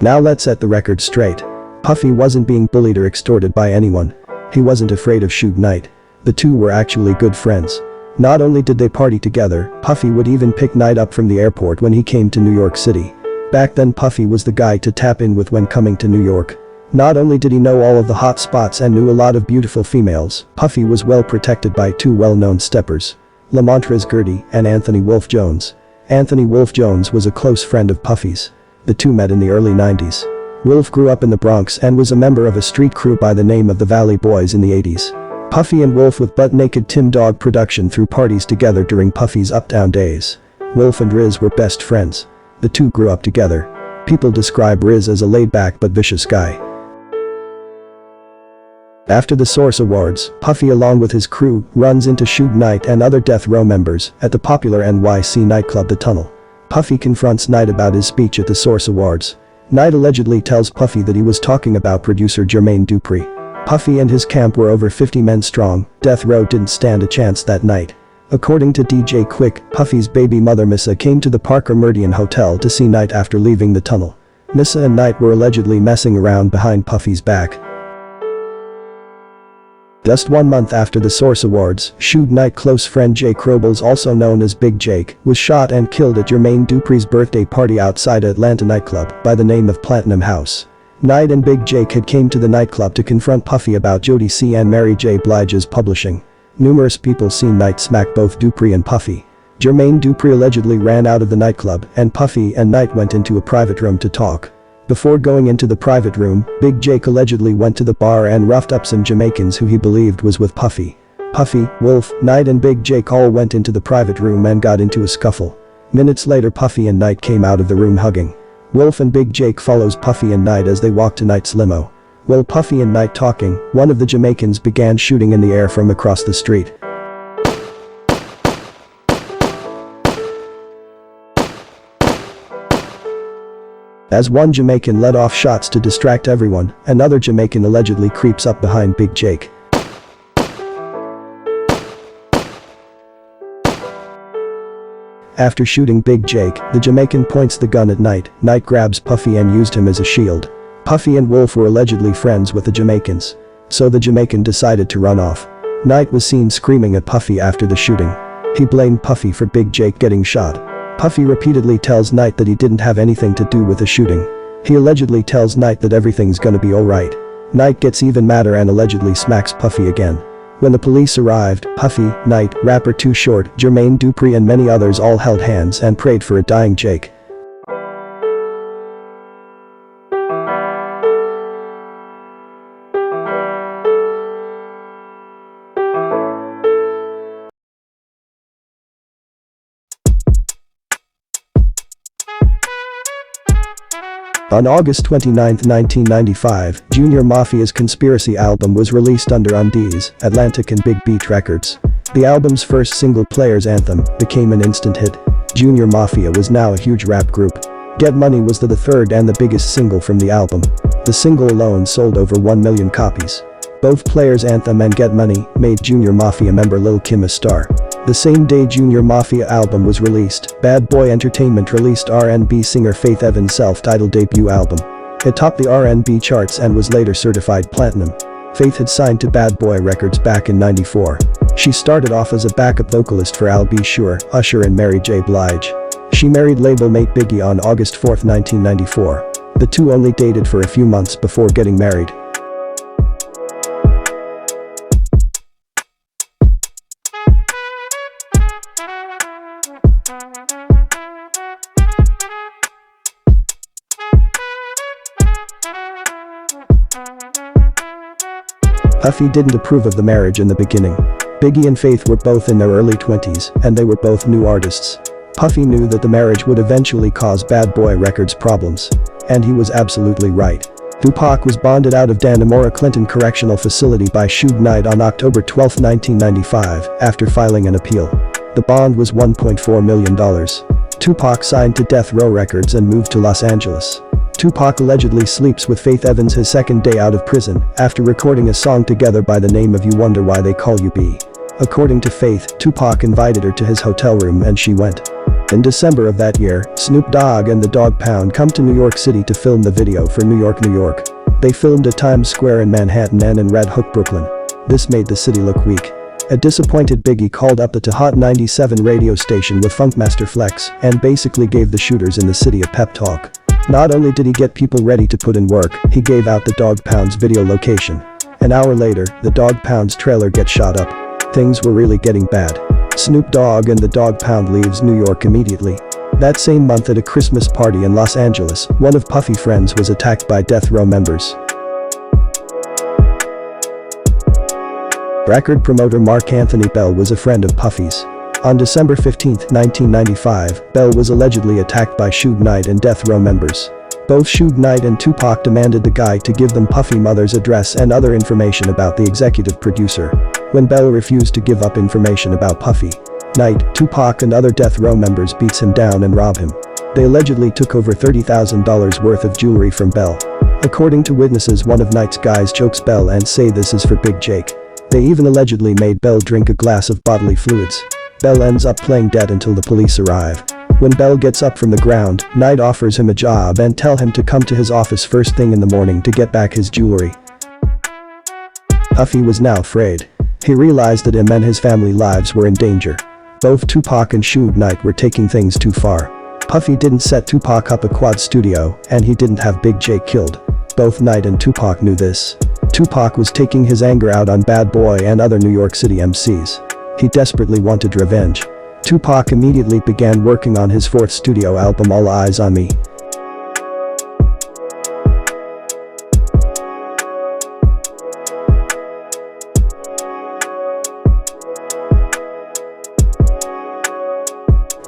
Now let's set the record straight. Puffy wasn't being bullied or extorted by anyone. He wasn't afraid of Suge Knight. The two were actually good friends. Not only did they party together, Puffy would even pick Knight up from the airport when he came to New York City. Back then Puffy was the guy to tap in with when coming to New York. Not only did he know all of the hot spots and knew a lot of beautiful females, Puffy was well protected by 2 well-known steppers. Lamontrez Gertie and Anthony Wolf Jones. Anthony Wolf Jones was a close friend of Puffy's. The two met in the early 90s. Wolf grew up in the Bronx and was a member of a street crew by the name of the Valley Boys in the 80s. Puffy and Wolf with Butt Naked Tim Dog production threw parties together during Puffy's Uptown days. Wolf and Riz were best friends. The two grew up together. People describe Riz as a laid-back but vicious guy. After the Source Awards, Puffy along with his crew runs into Suge Knight and other Death Row members at the popular NYC nightclub The Tunnel. Puffy confronts Knight about his speech at the Source Awards. Knight allegedly tells Puffy that he was talking about producer Jermaine Dupri. Puffy and his camp were over 50 men strong. Death Row didn't stand a chance that night. According to DJ Quick, Puffy's baby mother Missa came to the Parker Meridian Hotel to see Knight after leaving the tunnel. Missa and Knight were allegedly messing around behind Puffy's back. Just 1 month after the Source Awards, Suge Knight close friend Jake Robles, also known as Big Jake, was shot and killed at Jermaine Dupri's birthday party outside an Atlanta nightclub by the name of Platinum House. Knight and Big Jake had came to the nightclub to confront Puffy about Jody C and Mary J. Blige's publishing. Numerous people seen Knight smack both Dupri and Puffy. Jermaine Dupri allegedly ran out of the nightclub and Puffy and Knight went into a private room to talk. Before going into the private room, Big Jake allegedly went to the bar and roughed up some Jamaicans who he believed was with Puffy. Puffy, Wolf, Knight and Big Jake all went into the private room and got into a scuffle. Minutes later Puffy and Knight came out of the room hugging. Wolf and Big Jake follows Puffy and Knight as they walk to Knight's limo. While Puffy and Knight talking, one of the Jamaicans began shooting in the air from across the street. As one Jamaican let off shots to distract everyone, another Jamaican allegedly creeps up behind Big Jake. After shooting Big Jake, the Jamaican points the gun at Knight. Knight grabs Puffy and used him as a shield. Puffy and Wolf were allegedly friends with the Jamaicans. So the Jamaican decided to run off. Knight was seen screaming at Puffy after the shooting. He blamed Puffy for Big Jake getting shot. Puffy repeatedly tells Knight that he didn't have anything to do with the shooting. He allegedly tells Knight that everything's gonna be alright. Knight gets even madder and allegedly smacks Puffy again. When the police arrived, Puffy, Knight, rapper Too Short, Jermaine Dupri and many others all held hands and prayed for a dying Jake. On August 29, 1995, Junior Mafia's Conspiracy album was released under Undees, Atlantic and Big Beat Records. The album's first single, Player's Anthem, became an instant hit. Junior Mafia was now a huge rap group. Get Money was the third and the biggest single from the album. The single alone sold over 1 million copies. Both Player's Anthem and Get Money made Junior Mafia member Lil' Kim a star. The same day Junior Mafia album was released, Bad Boy Entertainment released R&B singer Faith Evans' self-titled debut album. It topped the R&B charts and was later certified platinum. Faith had signed to Bad Boy Records back in '94. She started off as a backup vocalist for Al B. Sure, Usher and Mary J. Blige. She married label mate Biggie on August 4, 1994. The two only dated for a few months before getting married. Puffy didn't approve of the marriage in the beginning. Biggie and Faith were both in their early 20s, and they were both new artists. Puffy knew that the marriage would eventually cause Bad Boy Records problems. And he was absolutely right. Tupac was bonded out of Dannemora Clinton Correctional Facility by Suge Knight on October 12, 1995, after filing an appeal. The bond was $1.4 million. Tupac signed to Death Row-Records and moved to Los Angeles. Tupac allegedly sleeps with Faith Evans his second day out of prison, after recording a song together by the name of You Wonder Why They Call You B. According to Faith, Tupac invited her to his hotel room and she went. In December of that year, Snoop Dogg and the Dogg Pound come to New York City to film the video for New York, New York. They filmed at Times Square in Manhattan and in Red Hook, Brooklyn. This made the city look weak. A disappointed Biggie called up the Hot 97 radio station with Funkmaster Flex and basically gave the shooters in the city a pep talk. Not only did he get people ready to put in work, he gave out the Dogg Pound's video location. An hour later, the Dogg Pound's trailer gets shot up. Things were really getting bad. Snoop Dogg and the Dogg Pound leaves New York immediately. That same month at a Christmas party in Los Angeles, one of Puffy's friends was attacked by Death Row members. Record promoter Mark Anthony Bell was a friend of Puffy's. On December 15, 1995, Bell was allegedly attacked by Suge Knight and Death Row members. Both Suge Knight and Tupac demanded the guy to give them Puffy mother's address and other information about the executive producer. When Bell refused to give up information about Puffy, Knight, Tupac and other Death Row members beats him down and rob him. They allegedly took over $30,000 worth of jewelry from Bell. According to witnesses, one of Knight's guys chokes Bell and say this is for Big Jake. They even allegedly made Bell drink a glass of bodily fluids. Bell ends up playing dead until the police arrive. When Bell gets up from the ground, Knight offers him a job and tell him to come to his office first thing in the morning to get back his jewelry. Puffy was now afraid. He realized that him and his family lives were in danger. Both Tupac and Suge Knight were taking things too far. Puffy didn't set Tupac up a quad studio, and he didn't have Big Jake killed. Both Knight and Tupac knew this. Tupac was taking his anger out on Bad Boy and other New York City MCs. He desperately wanted revenge. Tupac immediately began working on his fourth studio album All Eyes on Me.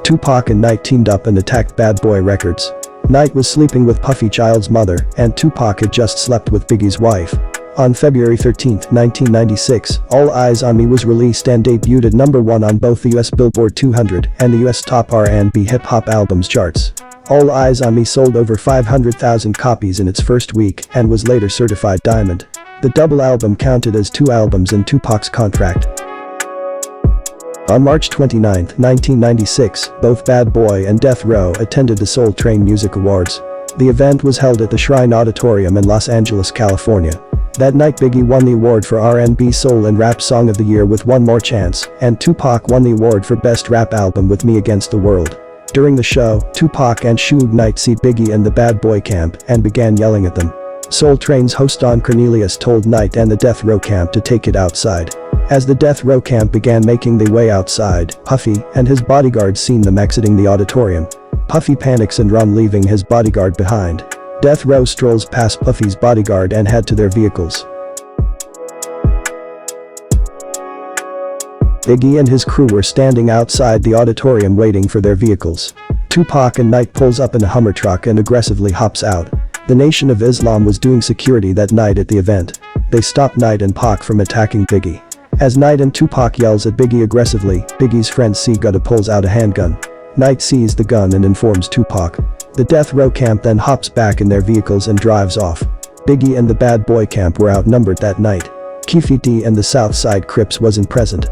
Tupac and Knight teamed up and attacked Bad Boy Records. Knight was sleeping with Puffy Child's mother, and Tupac had just slept with Biggie's wife. On February 13, 1996, All Eyes on Me was released and debuted at number 1 on both the US Billboard 200 and the US Top R&B Hip Hop Albums charts. All Eyes on Me sold over 500,000 copies in its first week and was later certified diamond. The double album counted as 2 albums in Tupac's contract. On March 29, 1996, both Bad Boy and Death Row attended the Soul Train Music Awards. The event was held at the Shrine Auditorium in Los Angeles, California. That night Biggie won the award for R&B Soul and Rap Song of the Year with One More Chance, and Tupac won the award for Best Rap Album with Me Against the World. During the show, Tupac and Suge Knight see Biggie in the Bad Boy camp and began yelling at them. Soul Train's host Don Cornelius told Knight and the Death Row camp to take it outside. As the Death Row camp began making their way outside, Puffy and his bodyguards seen them exiting the auditorium. Puffy panics and runs, leaving his bodyguard behind. Death Row strolls past Puffy's bodyguard and head to their vehicles. Biggie and his crew were standing outside the auditorium waiting for their vehicles. Tupac and Knight pulls up in a Hummer truck and aggressively hops out. The Nation of Islam was doing security that night at the event. They stopped Knight and Pac from attacking Biggie. As Knight and Tupac yells at Biggie aggressively, Biggie's friend C. Gutta pulls out a handgun. Knight sees the gun and informs Tupac. The Death Row camp then hops back in their vehicles and drives off. Biggie and the Bad Boy camp were outnumbered that night. Keefe D and the Southside Crips wasn't present.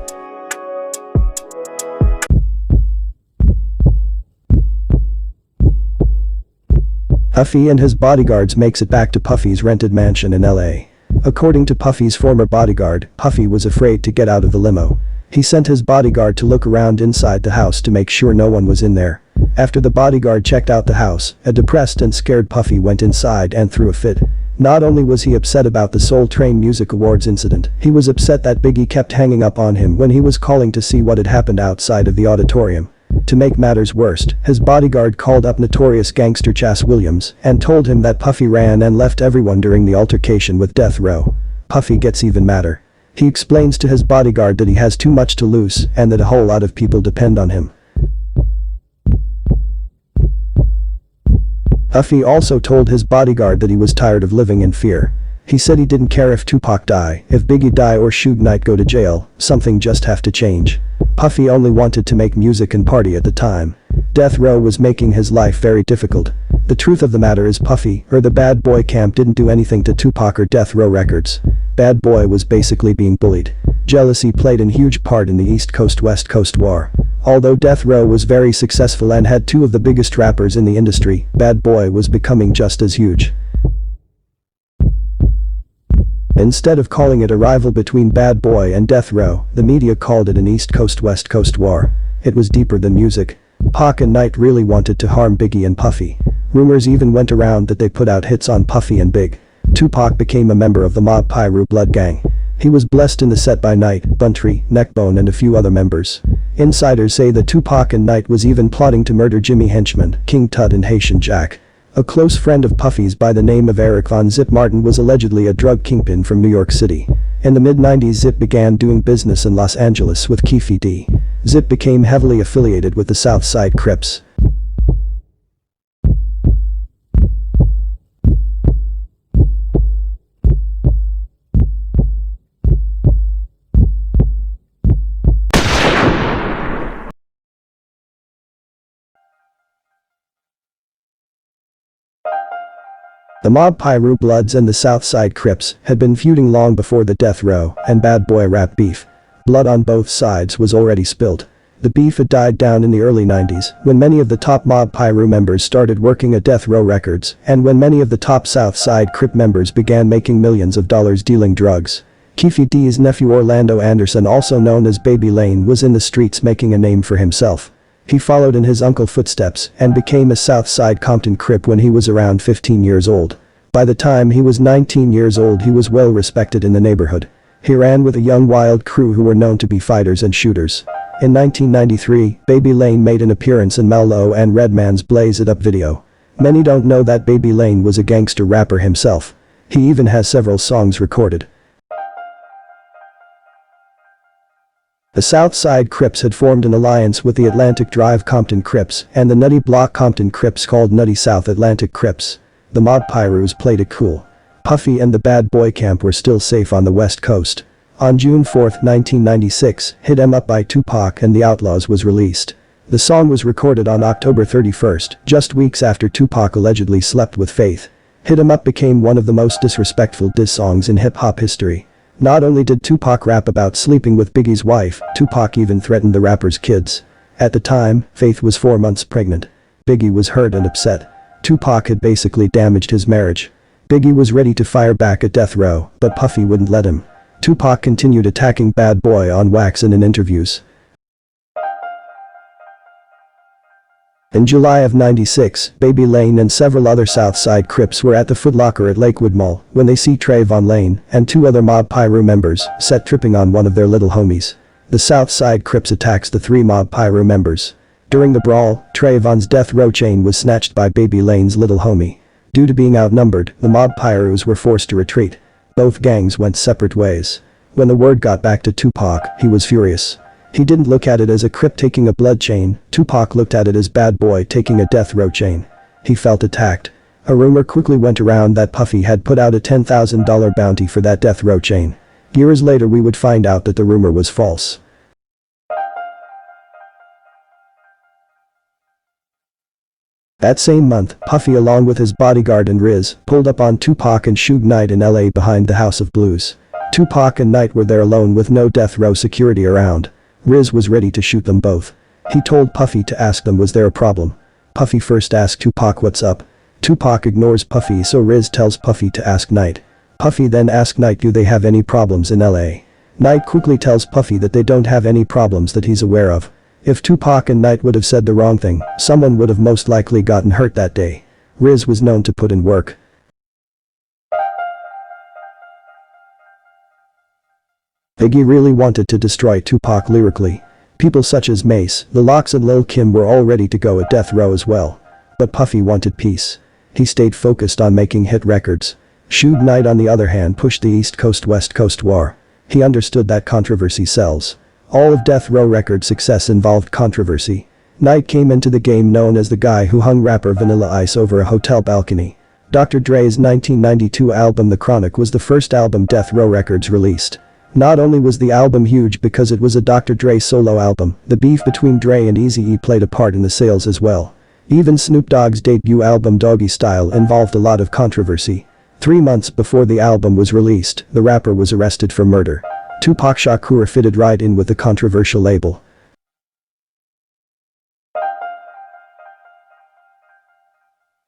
Puffy and his bodyguards makes it back to Puffy's rented mansion in LA. According to Puffy's former bodyguard, Puffy was afraid to get out of the limo. He sent his bodyguard to look around inside the house to make sure no one was in there. After the bodyguard checked out the house, a depressed and scared Puffy went inside and threw a fit. Not only was he upset about the Soul Train Music Awards incident, he was upset that Biggie kept hanging up on him when he was calling to see what had happened outside of the auditorium. To make matters worse, his bodyguard called up notorious gangster Chas Williams and told him that Puffy ran and left everyone during the altercation with Death Row. Puffy gets even madder. He explains to his bodyguard that he has too much to lose and that a whole lot of people depend on him. Puffy also told his bodyguard that he was tired of living in fear. He said he didn't care if Tupac die, if Biggie die or Suge Knight go to jail, something just have to change. Puffy only wanted to make music and party at the time. Death Row was making his life very difficult. The truth of the matter is Puffy, or the Bad Boy camp, didn't do anything to Tupac or Death Row Records. Bad Boy was basically being bullied. Jealousy played a huge part in the East Coast-West Coast war. Although Death Row was very successful and had two of the biggest rappers in the industry, Bad Boy was becoming just as huge. Instead of calling it a rival between Bad Boy and Death Row, the media called it an East Coast-West Coast war. It was deeper than music. Pac and Knight really wanted to harm Biggie and Puffy. Rumors even went around that they put out hits on Puffy and Big. Tupac became a member of the Mob Piru blood gang. He was blessed in the set by Knight, Buntree, Neckbone and a few other members. Insiders say that Tupac and Knight was even plotting to murder Jimmy Henchman, King Tut and Haitian Jack. A close friend of Puffy's by the name of Eric Von Zip Martin was allegedly a drug kingpin from New York City. In the mid-90s Zip began doing business in Los Angeles with Keffe D. Zip became heavily affiliated with the South Side Crips. The Mob Piru Bloods and the South Side Crips had been feuding long before the Death Row and Bad Boy rap beef. Blood on both sides was already spilled. The beef had died down in the early 90s when many of the top Mob Piru members started working at Death Row Records and when many of the top South Side Crip members began making millions of dollars dealing drugs. Keffe D's nephew Orlando Anderson, also known as Baby Lane, was in the streets making a name for himself. He followed in his uncle's footsteps and became a South Side Compton Crip when he was around 15 years old. By the time he was 19 years old he was well respected in the neighborhood. He ran with a young wild crew who were known to be fighters and shooters. In 1993, Baby Lane made an appearance in Mellow and Redman's Blaze It Up video. Many don't know that Baby Lane was a gangster rapper himself. He even has several songs recorded. The South Side Crips had formed an alliance with the Atlantic Drive Compton Crips and the Nutty Block Compton Crips called Nutty South Atlantic Crips. The Mob Pirus played it cool. Puffy and the Bad Boy camp were still safe on the West Coast. On June 4, 1996, Hit 'Em Up by Tupac and the Outlaws was released. The song was recorded on October 31st, just weeks after Tupac allegedly slept with Faith. Hit 'Em Up became one of the most disrespectful diss songs in hip-hop history. Not only did Tupac rap about sleeping with Biggie's wife, Tupac even threatened the rapper's kids. At the time, Faith was 4 months pregnant. Biggie was hurt and upset. Tupac had basically damaged his marriage. Biggie was ready to fire back at Death Row, but Puffy wouldn't let him. Tupac continued attacking Bad Boy on wax and in interviews. In July of '96, Baby Lane and several other South Side Crips were at the Foot Locker at Lakewood Mall when they see Trayvon Lane and 2 other Mob Piru members set tripping on one of their little homies. The South Side Crips attacks the 3 Mob Piru members. During the brawl, Trayvon's death row chain was snatched by Baby Lane's little homie. Due to being outnumbered, the Mob Pirus were forced to retreat. Both gangs went separate ways. When the word got back to Tupac, he was furious. He didn't look at it as a Crip taking a blood chain, Tupac looked at it as Bad Boy taking a death row chain. He felt attacked. A rumor quickly went around that Puffy had put out a $10,000 bounty for that death row chain. Years later we would find out that the rumor was false. That same month, Puffy along with his bodyguard and Riz pulled up on Tupac and Suge Knight in LA behind the House of Blues. Tupac and Knight were there alone with no death row security around. Riz was ready to shoot them both. He told Puffy to ask them was there a problem. Puffy first asked Tupac what's up. Tupac ignores Puffy so Riz tells Puffy to ask Knight. Puffy then asks Knight do they have any problems in LA. Knight quickly tells Puffy that they don't have any problems that he's aware of. If Tupac and Knight would have said the wrong thing, someone would have most likely gotten hurt that day. Riz was known to put in work. Biggie really wanted to destroy Tupac lyrically. People such as Mase, The Lox and Lil' Kim were all ready to go at Death Row as well. But Puffy wanted peace. He stayed focused on making hit records. Suge Knight on the other hand pushed the East Coast-West Coast war. He understood that controversy sells. All of Death Row-Record's success involved controversy. Knight came into the game known as the guy who hung rapper Vanilla Ice over a hotel balcony. Dr. Dre's 1992 album The Chronic was the first album Death Row-Records released. Not only was the album huge because it was a Dr. Dre solo album, the beef between Dre and Eazy-E played a part in the sales as well. Even Snoop Dogg's debut album Doggy Style involved a lot of controversy. 3 months before the album was released, the rapper was arrested for murder. Tupac Shakur fitted right in with the controversial label.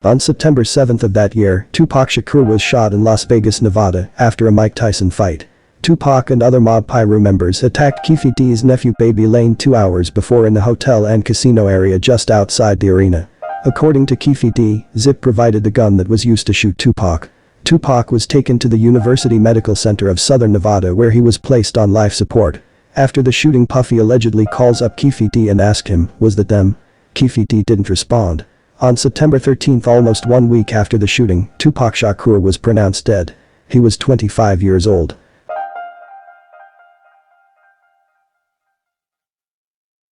On September 7th of that year, Tupac Shakur was shot in Las Vegas, Nevada, after a Mike Tyson fight. Tupac and other Mob Pyru members attacked Keffe D's nephew Baby Lane 2 hours before in the hotel and casino area just outside the arena. According to Keffe D, Zip provided the gun that was used to shoot Tupac. Tupac was taken to the University Medical Center of Southern Nevada where he was placed on life support. After the shooting, Puffy allegedly calls up Keffe D and asks him, "Was that them?" Keffe D didn't respond. On September 13th, almost 1 week after the shooting, Tupac Shakur was pronounced dead. He was 25 years old.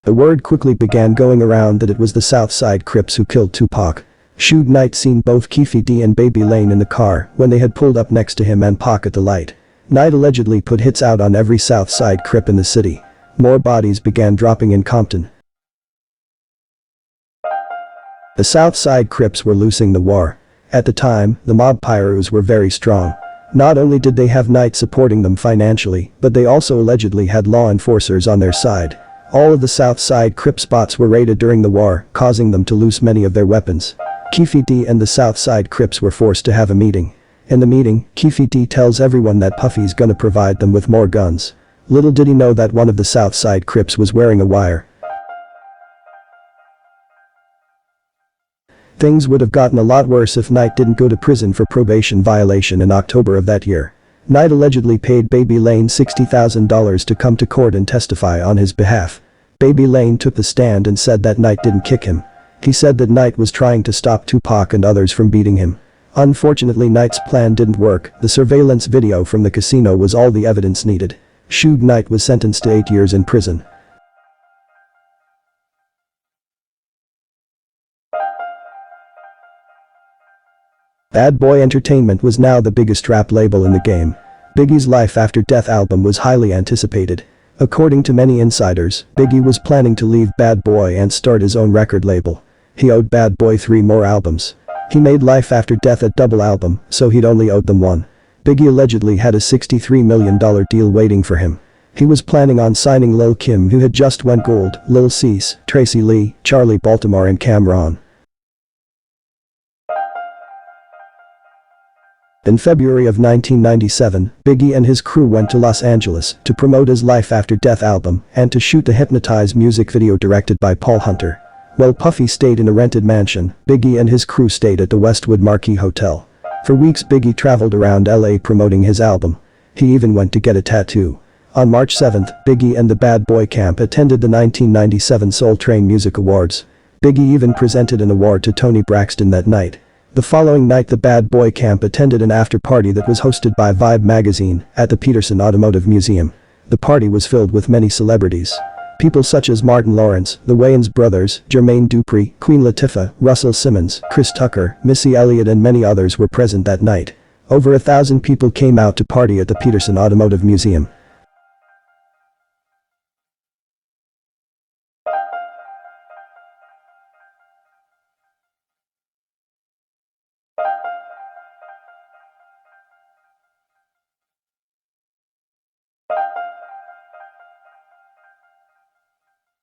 The word quickly began going around that it was the Southside Crips who killed Tupac. Suge Knight seen both Keffe D and Baby Lane in the car when they had pulled up next to him and Pac at the light. Knight allegedly put hits out on every Southside Crip in the city. More bodies began dropping in Compton. The Southside Crips were losing the war. At the time, the Mob Pyrus were very strong. Not only did they have Knight supporting them financially, but they also allegedly had law enforcers on their side. All of the Southside Crip spots were raided during the war, causing them to lose many of their weapons. Keffe D and the Southside Crips were forced to have a meeting. In the meeting, Keffe D tells everyone that Puffy's gonna provide them with more guns. Little did he know that one of the Southside Crips was wearing a wire. Things would have gotten a lot worse if Knight didn't go to prison for probation violation in October of that year. Knight allegedly paid Baby Lane $60,000 to come to court and testify on his behalf. Baby Lane took the stand and said that Knight didn't kick him. He said that Knight was trying to stop Tupac and others from beating him. Unfortunately, Knight's plan didn't work. The surveillance video from the casino was all the evidence needed. Suge Knight was sentenced to 8 years in prison. Bad Boy Entertainment was now the biggest rap label in the game. Biggie's Life After Death album was highly anticipated. According to many insiders, Biggie was planning to leave Bad Boy and start his own record label. He owed Bad Boy 3 more albums. He made Life After Death a double album, so he'd only owed them one. Biggie allegedly had a $63 million deal waiting for him. He was planning on signing Lil Kim, who had just went gold, Lil Cease, Tracy Lee, Charlie Baltimore and Cam'ron. In February of 1997, Biggie and his crew went to Los Angeles to promote his Life After Death album and to shoot the Hypnotize music video directed by Paul Hunter. While Puffy stayed in a rented mansion, Biggie and his crew stayed at the Westwood Marquis Hotel. For weeks Biggie traveled around LA promoting his album. He even went to get a tattoo. On March 7th, Biggie and the Bad Boy Camp attended the 1997 Soul Train Music Awards. Biggie even presented an award to Toni Braxton that night. The following night the Bad Boy Camp attended an after-party that was hosted by Vibe magazine at the Peterson Automotive Museum. The party was filled with many celebrities. People such as Martin Lawrence, the Wayans brothers, Jermaine Dupri, Queen Latifah, Russell Simmons, Chris Tucker, Missy Elliott and many others were present that night. Over 1,000 people came out to party at the Peterson Automotive Museum.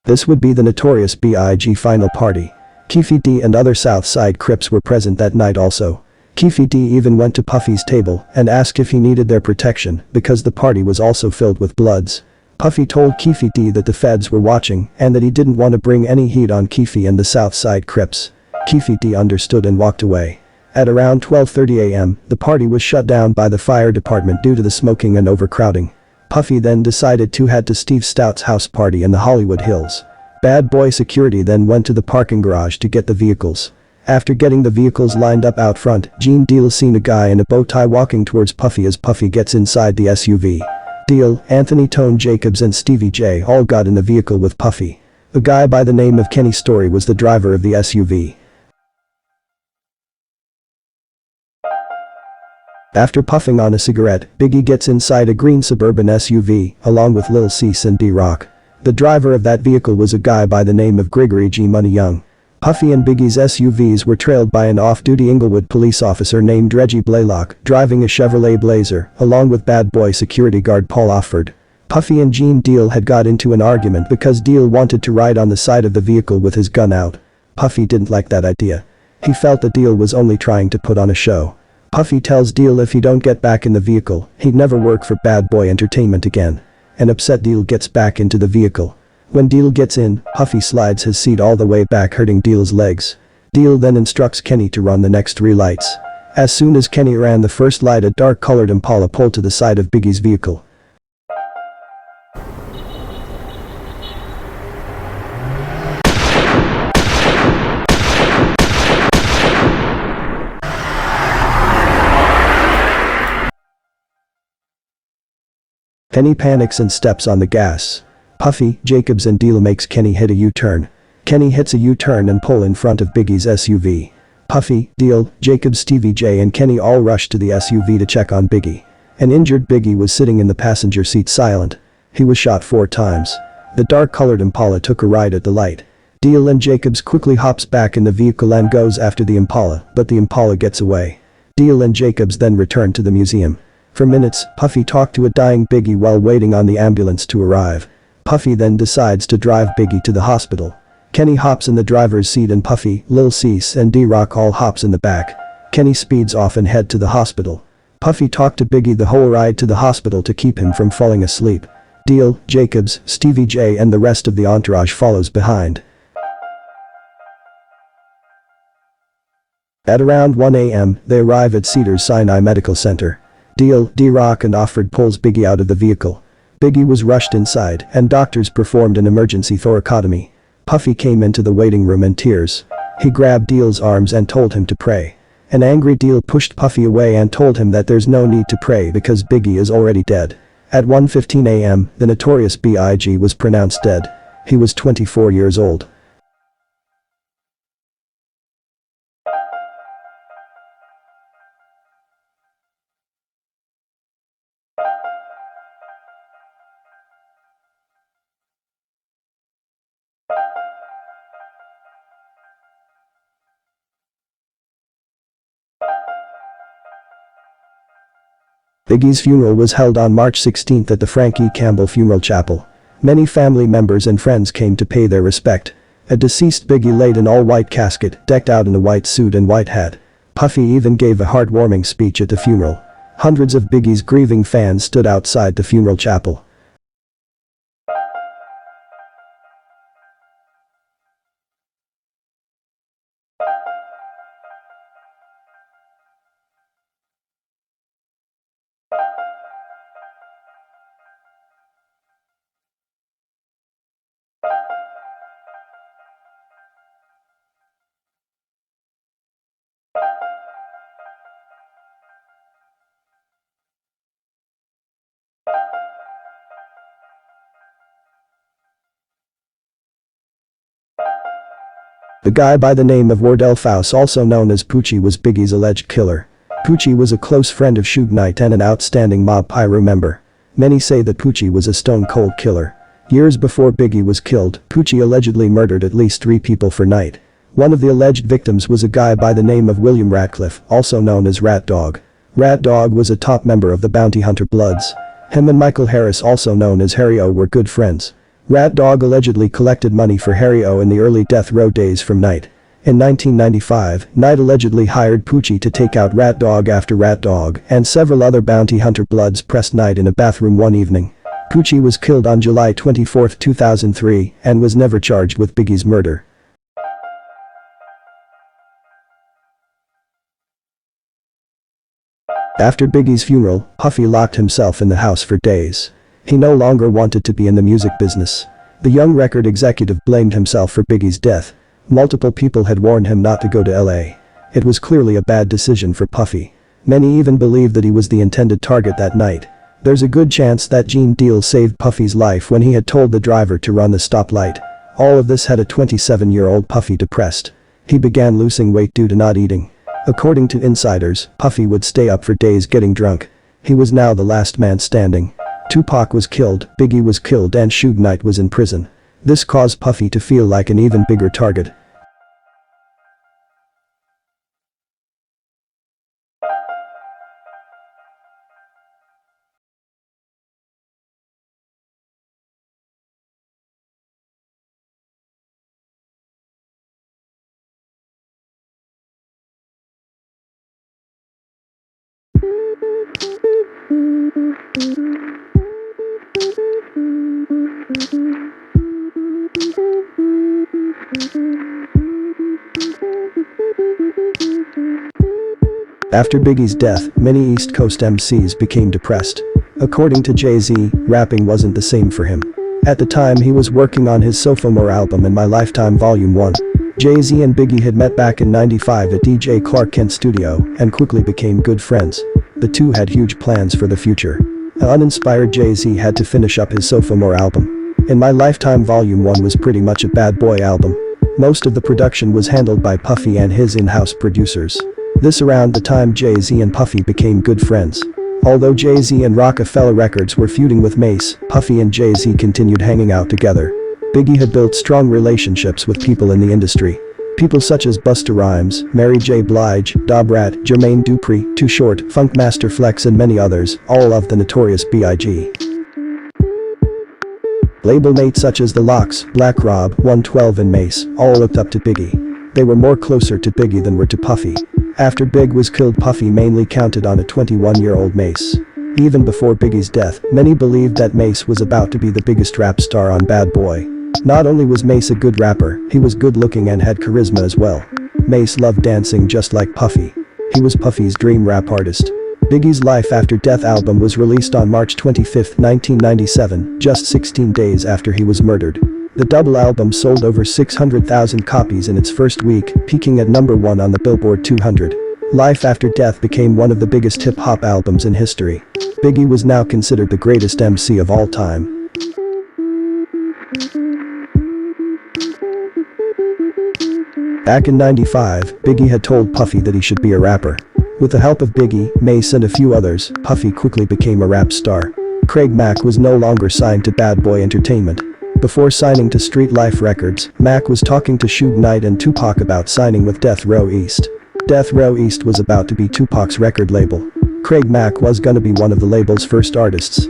This would be the Notorious B.I.G. final party. Keffe D and other Southside Crips were present that night also. Keffe D even went to Puffy's table and asked if he needed their protection because the party was also filled with Bloods. Puffy told Keffe D that the feds were watching and that he didn't want to bring any heat on Keffe and the Southside Crips. Keffe D understood and walked away. At around 12:30 a.m., the party was shut down by the fire department due to the smoking and overcrowding. Puffy then decided to head to Steve Stout's house party in the Hollywood Hills. Bad Boy security then went to the parking garage to get the vehicles. After getting the vehicles lined up out front, Gene Deal seen a guy in a bow tie walking towards Puffy as Puffy gets inside the SUV. Deal, Anthony Tone Jacobs and Stevie J all got in the vehicle with Puffy. A guy by the name of Kenny Story was the driver of the SUV. After puffing on a cigarette, Biggie gets inside a green suburban SUV, along with Lil Cease and D-Rock. The driver of that vehicle was a guy by the name of Gregory G. Money Young. Puffy and Biggie's SUVs were trailed by an off-duty Inglewood police officer named Reggie Blaylock, driving a Chevrolet Blazer, along with bad boy security guard Paul Offord. Puffy and Gene Deal had got into an argument because Deal wanted to ride on the side of the vehicle with his gun out. Puffy didn't like that idea. He felt that Deal was only trying to put on a show. Puffy tells Deal if he don't get back in the vehicle, he'd never work for Bad Boy Entertainment again. An upset Deal gets back into the vehicle. When Deal gets in, Puffy slides his seat all the way back, hurting Deal's legs. Deal then instructs Kenny to run the next 3 lights. As soon as Kenny ran the first light, a dark-colored Impala pulled to the side of Biggie's vehicle. Kenny panics and steps on the gas. Puffy, Jacobs and Deal makes Kenny hit a U-turn. Kenny hits a U-turn and pull in front of Biggie's SUV. Puffy, Deal, Jacobs, Stevie J and Kenny all rush to the SUV to check on Biggie. An injured Biggie was sitting in the passenger seat silent. He was shot 4 times. The dark-colored Impala took a ride at the light. Deal and Jacobs quickly hops back in the vehicle and goes after the Impala, but the Impala gets away. Deal and Jacobs then return to the museum. For minutes, Puffy talked to a dying Biggie while waiting on the ambulance to arrive. Puffy then decides to drive Biggie to the hospital. Kenny hops in the driver's seat and Puffy, Lil Cease and D-Rock all hops in the back. Kenny speeds off and head to the hospital. Puffy talked to Biggie the whole ride to the hospital to keep him from falling asleep. Deal, Jacobs, Stevie J and the rest of the entourage follows behind. At around 1 a.m., they arrive at Cedars-Sinai Medical Center. Deal, D-Rock and Offord pulls Biggie out of the vehicle. Biggie was rushed inside and doctors performed an emergency thoracotomy. Puffy came into the waiting room in tears. He grabbed Deal's arms and told him to pray. An angry Deal pushed Puffy away and told him that there's no need to pray because Biggie is already dead. At 1:15 a.m., the notorious B.I.G. was pronounced dead. He was 24 years old. Biggie's funeral was held on March 16 at the Frank E. Campbell Funeral Chapel. Many family members and friends came to pay their respect. A deceased Biggie laid an all-white casket, decked out in a white suit and white hat. Puffy even gave a heartwarming speech at the funeral. Hundreds of Biggie's grieving fans stood outside the funeral chapel. The guy by the name of Wardell Faust, also known as Poochie, was Biggie's alleged killer. Poochie was a close friend of Suge Knight and an outstanding Mob Pyro member. Many say that Poochie was a stone-cold killer. Years before Biggie was killed, Poochie allegedly murdered at least 3 people for Knight. One of the alleged victims was a guy by the name of William Ratcliffe, also known as Rat Dog. Rat Dog was a top member of the Bounty Hunter Bloods. Him and Michael Harris, also known as Harry O, were good friends. Rat Dog allegedly collected money for Harry O in the early Death Row days from Knight. In 1995, Knight allegedly hired Poochie to take out Rat Dog after Rat Dog and several other Bounty Hunter Bloods pressed Knight in a bathroom one evening. Poochie was killed on July 24, 2003 and was never charged with Biggie's murder. After Biggie's funeral, Puffy locked himself in the house for days. He no longer wanted to be in the music business. The young record executive blamed himself for Biggie's death. Multiple people had warned him not to go to LA. It was clearly a bad decision for Puffy. Many even believed that he was the intended target that night. There's a good chance that Gene Deal saved Puffy's life when he had told the driver to run the stoplight. All of this had a 27-year-old Puffy depressed. He began losing weight due to not eating. According to insiders, Puffy would stay up for days getting drunk. He was now the last man standing. Tupac was killed, Biggie was killed, and Suge Knight was in prison. This caused Puffy to feel like an even bigger target. After Biggie's death, many East Coast MCs became depressed. According to Jay-Z, rapping wasn't the same for him. At the time he was working on his sophomore album and My Lifetime Volume 1. Jay-Z and Biggie had met back in '95 at DJ Clark Kent's studio and quickly became good friends. The two had huge plans for the future. Uninspired Jay-Z had to finish up his sophomore album. In My Lifetime Volume 1 was pretty much a bad boy album. Most of the production was handled by Puffy and his in-house producers. This around the time Jay-Z and Puffy became good friends. Although Jay-Z and Rockefeller Records were feuding with Mase, Puffy and Jay-Z continued hanging out together. Biggie had built strong relationships with people in the industry. People such as Busta Rhymes, Mary J. Blige, Dobrat, Jermaine Dupri, Too Short, Funkmaster Flex and many others, all of the notorious B.I.G. Label mates such as The Lox, Black Rob, 112 and Mase, all looked up to Biggie. They were more closer to Biggie than were to Puffy. After Big was killed, Puffy mainly counted on a 21-year-old Mase. Even before Biggie's death, many believed that Mase was about to be the biggest rap star on Bad Boy. Not only was Mase a good rapper, he was good looking and had charisma as well. Mase loved dancing just like Puffy. He was Puffy's dream rap artist. Biggie's Life After Death album was released on March 25, 1997, just 16 days after he was murdered. The double album sold over 600,000 copies in its first week, peaking at number 1 on the Billboard 200. Life After Death became one of the biggest hip-hop albums in history. Biggie was now considered the greatest MC of all time. Back in '95, Biggie had told Puffy that he should be a rapper. With the help of Biggie, Mase and a few others, Puffy quickly became a rap star. Craig Mack was no longer signed to Bad Boy Entertainment. Before signing to Street Life Records, Mack was talking to Suge Knight and Tupac about signing with Death Row East. Death Row East was about to be Tupac's record label. Craig Mack was gonna be one of the label's first artists.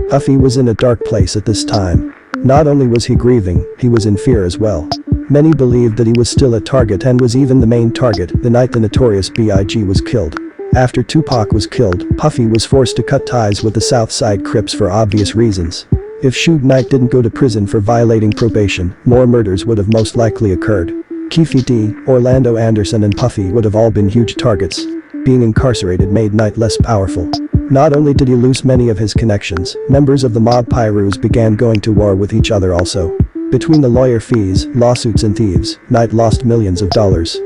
Puffy was in a dark place at this time. Not only was he grieving, he was in fear as well. Many believed that he was still a target and was even the main target the night the notorious B.I.G. was killed. After Tupac was killed, Puffy was forced to cut ties with the Southside Crips for obvious reasons. If Suge Knight didn't go to prison for violating probation, more murders would have most likely occurred. Keefe D, Orlando Anderson and Puffy would have all been huge targets. Being incarcerated made Knight less powerful. Not only did he lose many of his connections, members of the mob Pyrus began going to war with each other also. Between the lawyer fees, lawsuits and thieves, Knight lost millions of dollars.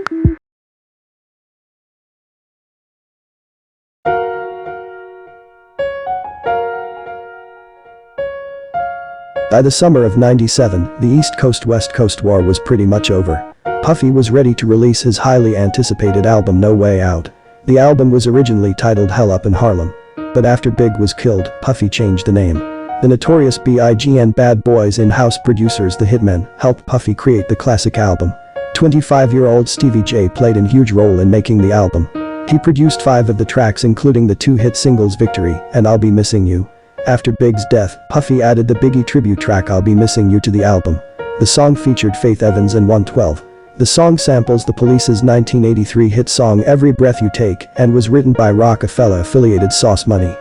By the summer of '97, the East Coast-West Coast war was pretty much over. Puffy was ready to release his highly anticipated album No Way Out. The album was originally titled Hell Up in Harlem. But after Big was killed, Puffy changed the name. The notorious B.I.G. and Bad Boy's in-house producers The Hitmen helped Puffy create the classic album. 25-year-old Stevie J played a huge role in making the album. He produced 5 of the tracks including the 2 hit singles Victory and I'll Be Missing You. After Big's death, Puffy added the Biggie tribute track I'll Be Missing You to the album. The song featured Faith Evans and 112. The song samples the Police's 1983 hit song Every Breath You Take and was written by Rockefeller-affiliated Sauce Money.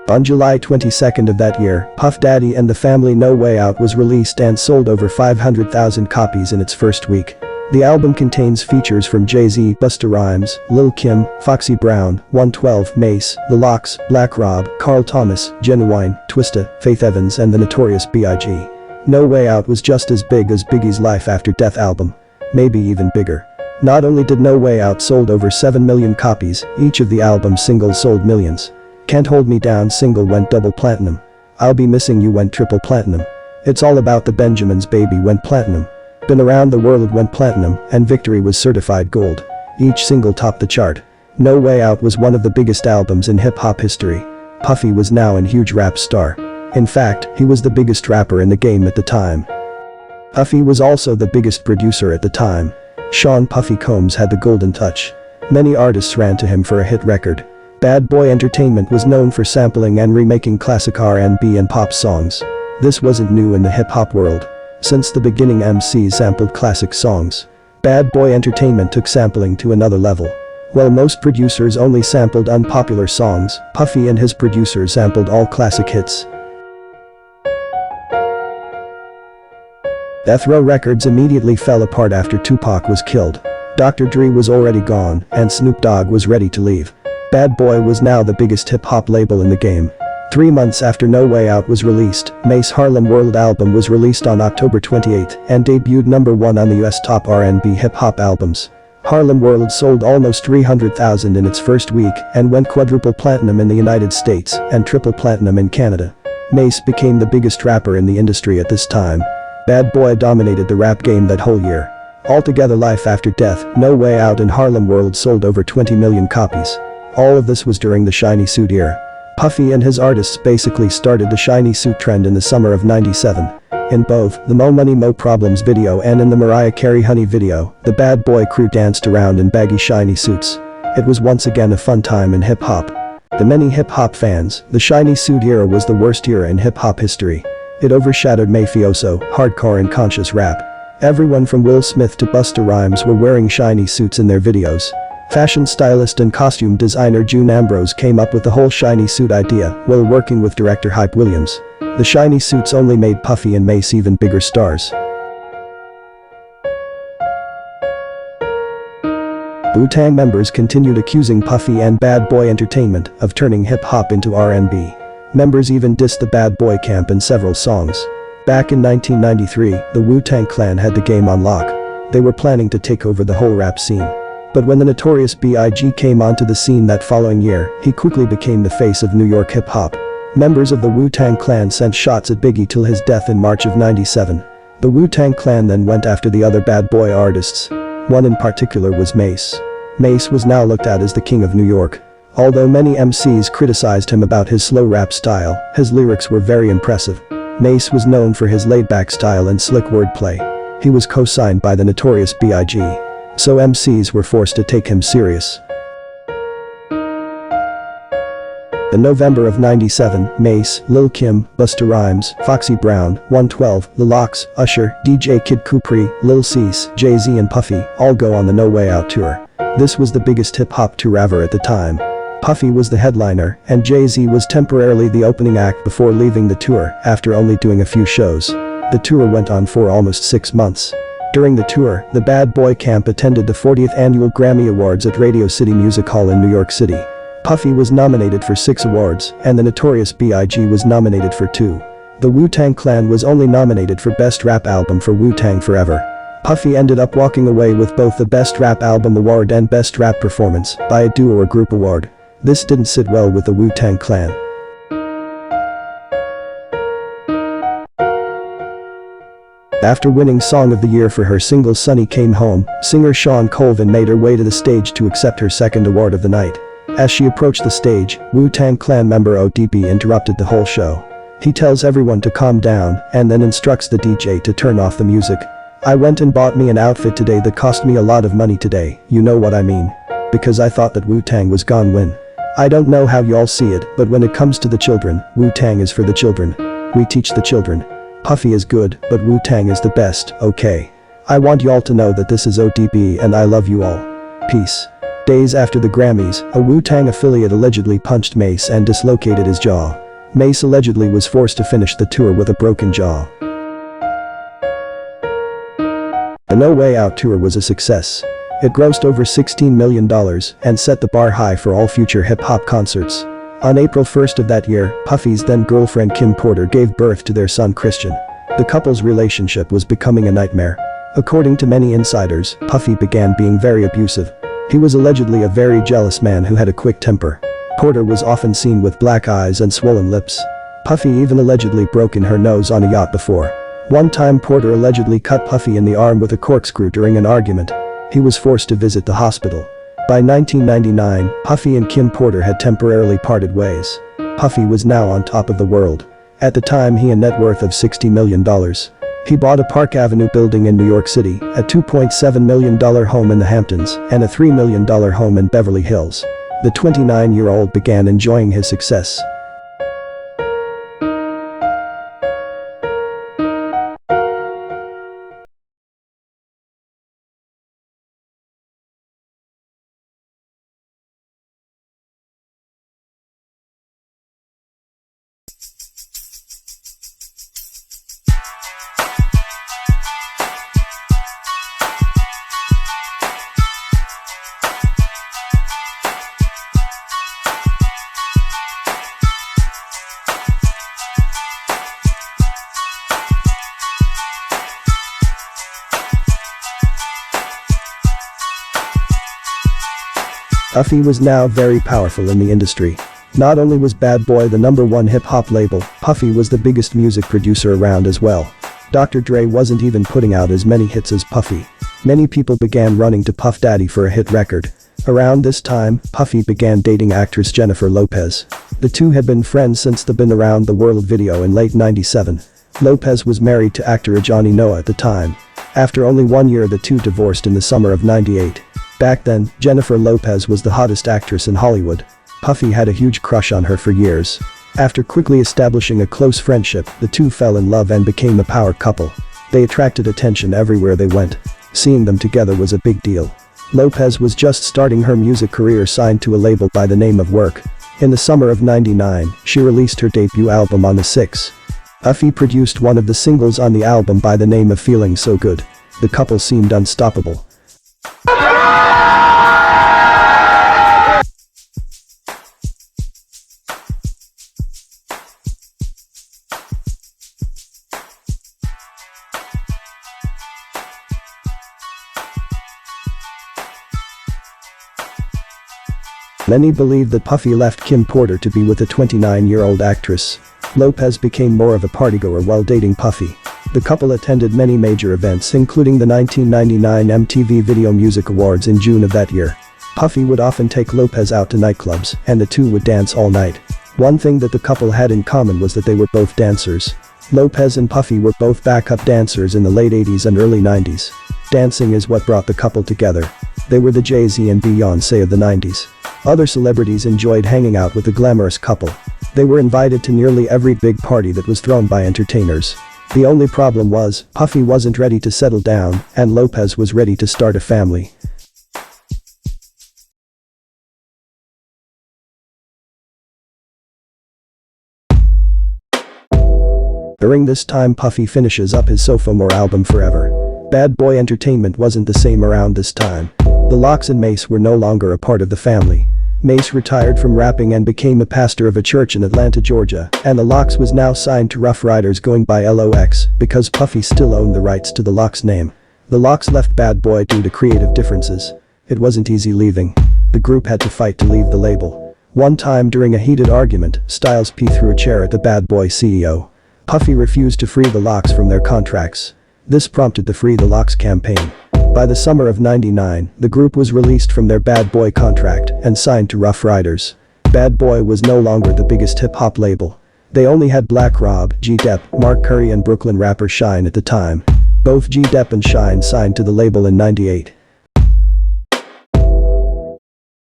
On July 22nd of that year, Puff Daddy and the Family No Way Out was released and sold over 500,000 copies in its first week. The album contains features from Jay-Z, Busta Rhymes, Lil' Kim, Foxy Brown, 112, Mase, The Lox, Black Rob, Carl Thomas, Genuine, Twista, Faith Evans and the notorious B.I.G. No Way Out was just as big as Biggie's Life After Death album. Maybe even bigger. Not only did No Way Out sold over 7 million copies, each of the album's singles sold millions. Can't Hold Me Down single went double platinum. I'll Be Missing You went triple platinum. It's All About the Benjamins Baby went platinum. Been Around the World went platinum, and Victory was certified gold. Each single topped the chart. No Way Out was one of the biggest albums in hip-hop history. Puffy was now a huge rap star. In fact, he was the biggest rapper in the game at the time. Puffy was also the biggest producer at the time. Sean Puffy Combs had the golden touch. Many artists ran to him for a hit record. Bad Boy Entertainment was known for sampling and remaking classic R&B and pop songs. This wasn't new in the hip-hop world. Since the beginning, MCs sampled classic songs. Bad Boy Entertainment took sampling to another level. While most producers only sampled unpopular songs, Puffy and his producers sampled all classic hits. Death Row-Records immediately fell apart after Tupac was killed. Dr. Dre was already gone, and Snoop Dogg was ready to leave. Bad Boy was now the biggest hip-hop label in the game. 3 months after No Way Out was released, Mase Harlem World album was released on October 28 and debuted #1 on the US top R&B hip-hop albums. Harlem World sold almost 300,000 in its first week and went quadruple platinum in the United States and triple platinum in Canada. Mase became the biggest rapper in the industry at this time. Bad Boy dominated the rap game that whole year. Altogether, Life After Death, No Way Out and Harlem World sold over 20 million copies. All of this was during the shiny suit era. Puffy and his artists basically started the shiny suit trend in the summer of '97. In both the Mo Money Mo Problems video and in the Mariah Carey Honey video, the Bad Boy crew danced around in baggy shiny suits. It was once again a fun time in hip-hop. To many hip-hop fans, the shiny suit era was the worst era in hip-hop history. It overshadowed mafioso, hardcore and conscious rap. Everyone from Will Smith to Busta Rhymes were wearing shiny suits in their videos. Fashion stylist and costume designer June Ambrose came up with the whole shiny suit idea while working with director Hype Williams. The shiny suits only made Puffy and Mase even bigger stars. Wu-Tang members continued accusing Puffy and Bad Boy Entertainment of turning hip-hop into R&B. Members even dissed the Bad Boy camp in several songs. Back in 1993, the Wu-Tang Clan had the game on lock. They were planning to take over the whole rap scene. But when the Notorious B.I.G. came onto the scene that following year, he quickly became the face of New York hip-hop. Members of the Wu-Tang Clan sent shots at Biggie till his death in March of '97. The Wu-Tang Clan then went after the other Bad Boy artists. One in particular was Mase. Mase was now looked at as the king of New York. Although many MCs criticized him about his slow rap style, his lyrics were very impressive. Mase was known for his laid-back style and slick wordplay. He was co-signed by the Notorious B.I.G. So MCs were forced to take him serious. In November of '97, Mase, Lil Kim, Busta Rhymes, Foxy Brown, 112, The Lox, Usher, DJ Kid Capri, Lil Cease, Jay-Z and Puffy all go on the No Way Out tour. This was the biggest hip-hop tour ever at the time. Puffy was the headliner, and Jay-Z was temporarily the opening act before leaving the tour after only doing a few shows. The tour went on for almost 6 months. During the tour, the Bad Boy camp attended the 40th Annual Grammy Awards at Radio City Music Hall in New York City. Puffy was nominated for 6 awards, and the Notorious B.I.G. was nominated for 2. The Wu-Tang Clan was only nominated for Best Rap Album for Wu-Tang Forever. Puffy ended up walking away with both the Best Rap Album Award and Best Rap Performance by a duo or group award. This didn't sit well with the Wu-Tang Clan. After winning Song of the Year for her single Sunny Came Home, singer Shawn Colvin made her way to the stage to accept her second award of the night. As she approached the stage, Wu-Tang Clan member ODB interrupted the whole show. He tells everyone to calm down and then instructs the DJ to turn off the music. "I went and bought me an outfit today that cost me a lot of money today, you know what I mean? Because I thought that Wu-Tang was gone win. I don't know how y'all see it, but when it comes to the children, Wu-Tang is for the children. We teach the children. Puffy is good, but Wu-Tang is the best, okay? I want y'all to know that this is ODB and I love you all. Peace." Days after the Grammys, a Wu-Tang affiliate allegedly punched Mase and dislocated his jaw. Mase allegedly was forced to finish the tour with a broken jaw. The No Way Out tour was a success. It grossed over $16 million and set the bar high for all future hip-hop concerts. On April 1st of that year, Puffy's then-girlfriend Kim Porter gave birth to their son Christian. The couple's relationship was becoming a nightmare. According to many insiders, Puffy began being very abusive. He was allegedly a very jealous man who had a quick temper. Porter was often seen with black eyes and swollen lips. Puffy even allegedly broken her nose on a yacht before. One time Porter allegedly cut Puffy in the arm with a corkscrew during an argument. He was forced to visit the hospital. By 1999, Puffy and Kim Porter had temporarily parted ways. Puffy was now on top of the world. At the time he had a net worth of $60 million. He bought a Park Avenue building in New York City, a $2.7 million home in the Hamptons, and a $3 million home in Beverly Hills. The 29-year-old began enjoying his success. Puffy was now very powerful in the industry. Not only was Bad Boy the #1 hip-hop label, Puffy was the biggest music producer around as well. Dr. Dre wasn't even putting out as many hits as Puffy. Many people began running to Puff Daddy for a hit record. Around this time, Puffy began dating actress Jennifer Lopez. The two had been friends since the Been Around the World video in late '97. Lopez was married to actor Johnny Noah at the time. After only 1 year the two divorced in the summer of '98. Back then, Jennifer Lopez was the hottest actress in Hollywood. Puffy had a huge crush on her for years. After quickly establishing a close friendship, the two fell in love and became a power couple. They attracted attention everywhere they went. Seeing them together was a big deal. Lopez was just starting her music career, signed to a label by the name of Work. In the summer of '99, she released her debut album on the 6th. Puffy produced one of the singles on the album by the name of Feeling So Good. The couple seemed unstoppable. Many believe that Puffy left Kim Porter to be with a 29-year-old actress. Lopez became more of a partygoer while dating Puffy. The couple attended many major events, including the 1999 MTV Video Music Awards in June of that year. Puffy would often take Lopez out to nightclubs, and the two would dance all night. One thing that the couple had in common was that they were both dancers. Lopez and Puffy were both backup dancers in the late 80s and early 90s. Dancing is what brought the couple together. They were the Jay-Z and Beyoncé of the 90s. Other celebrities enjoyed hanging out with the glamorous couple. They were invited to nearly every big party that was thrown by entertainers. The only problem was, Puffy wasn't ready to settle down, and Lopez was ready to start a family. During this time Puffy finishes up his sophomore album Forever. Bad Boy Entertainment wasn't the same around this time. The Lox and Mase were no longer a part of the family. Mase retired from rapping and became a pastor of a church in Atlanta, Georgia, and the Lox was now signed to Rough Riders going by LOX because Puffy still owned the rights to the Lox name. The Lox left Bad Boy due to creative differences. It wasn't easy leaving. The group had to fight to leave the label. One time during a heated argument, Styles P threw a chair at the Bad Boy CEO. Puffy refused to free the Lox from their contracts. This prompted the Free the Lox campaign. By the summer of '99, the group was released from their Bad Boy contract and signed to Rough Riders. Bad Boy was no longer the biggest hip-hop label. They only had Black Rob, G-Dep, Mark Curry and Brooklyn rapper Shyne at the time. Both G-Dep and Shyne signed to the label in '98.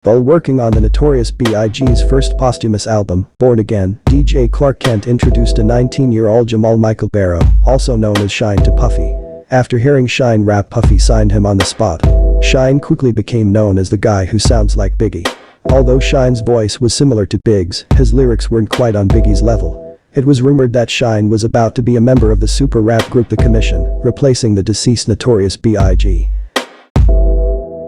While working on the Notorious B.I.G.'s first posthumous album, Born Again, DJ Clark Kent introduced a 19-year-old Jamal Michael Barrow, also known as Shyne, to Puffy. After hearing Shyne rap, Puffy signed him on the spot. Shyne quickly became known as the guy who sounds like Biggie. Although Shyne's voice was similar to Big's, his lyrics weren't quite on Biggie's level. It was rumored that Shyne was about to be a member of the super rap group The Commission, replacing the deceased Notorious B.I.G.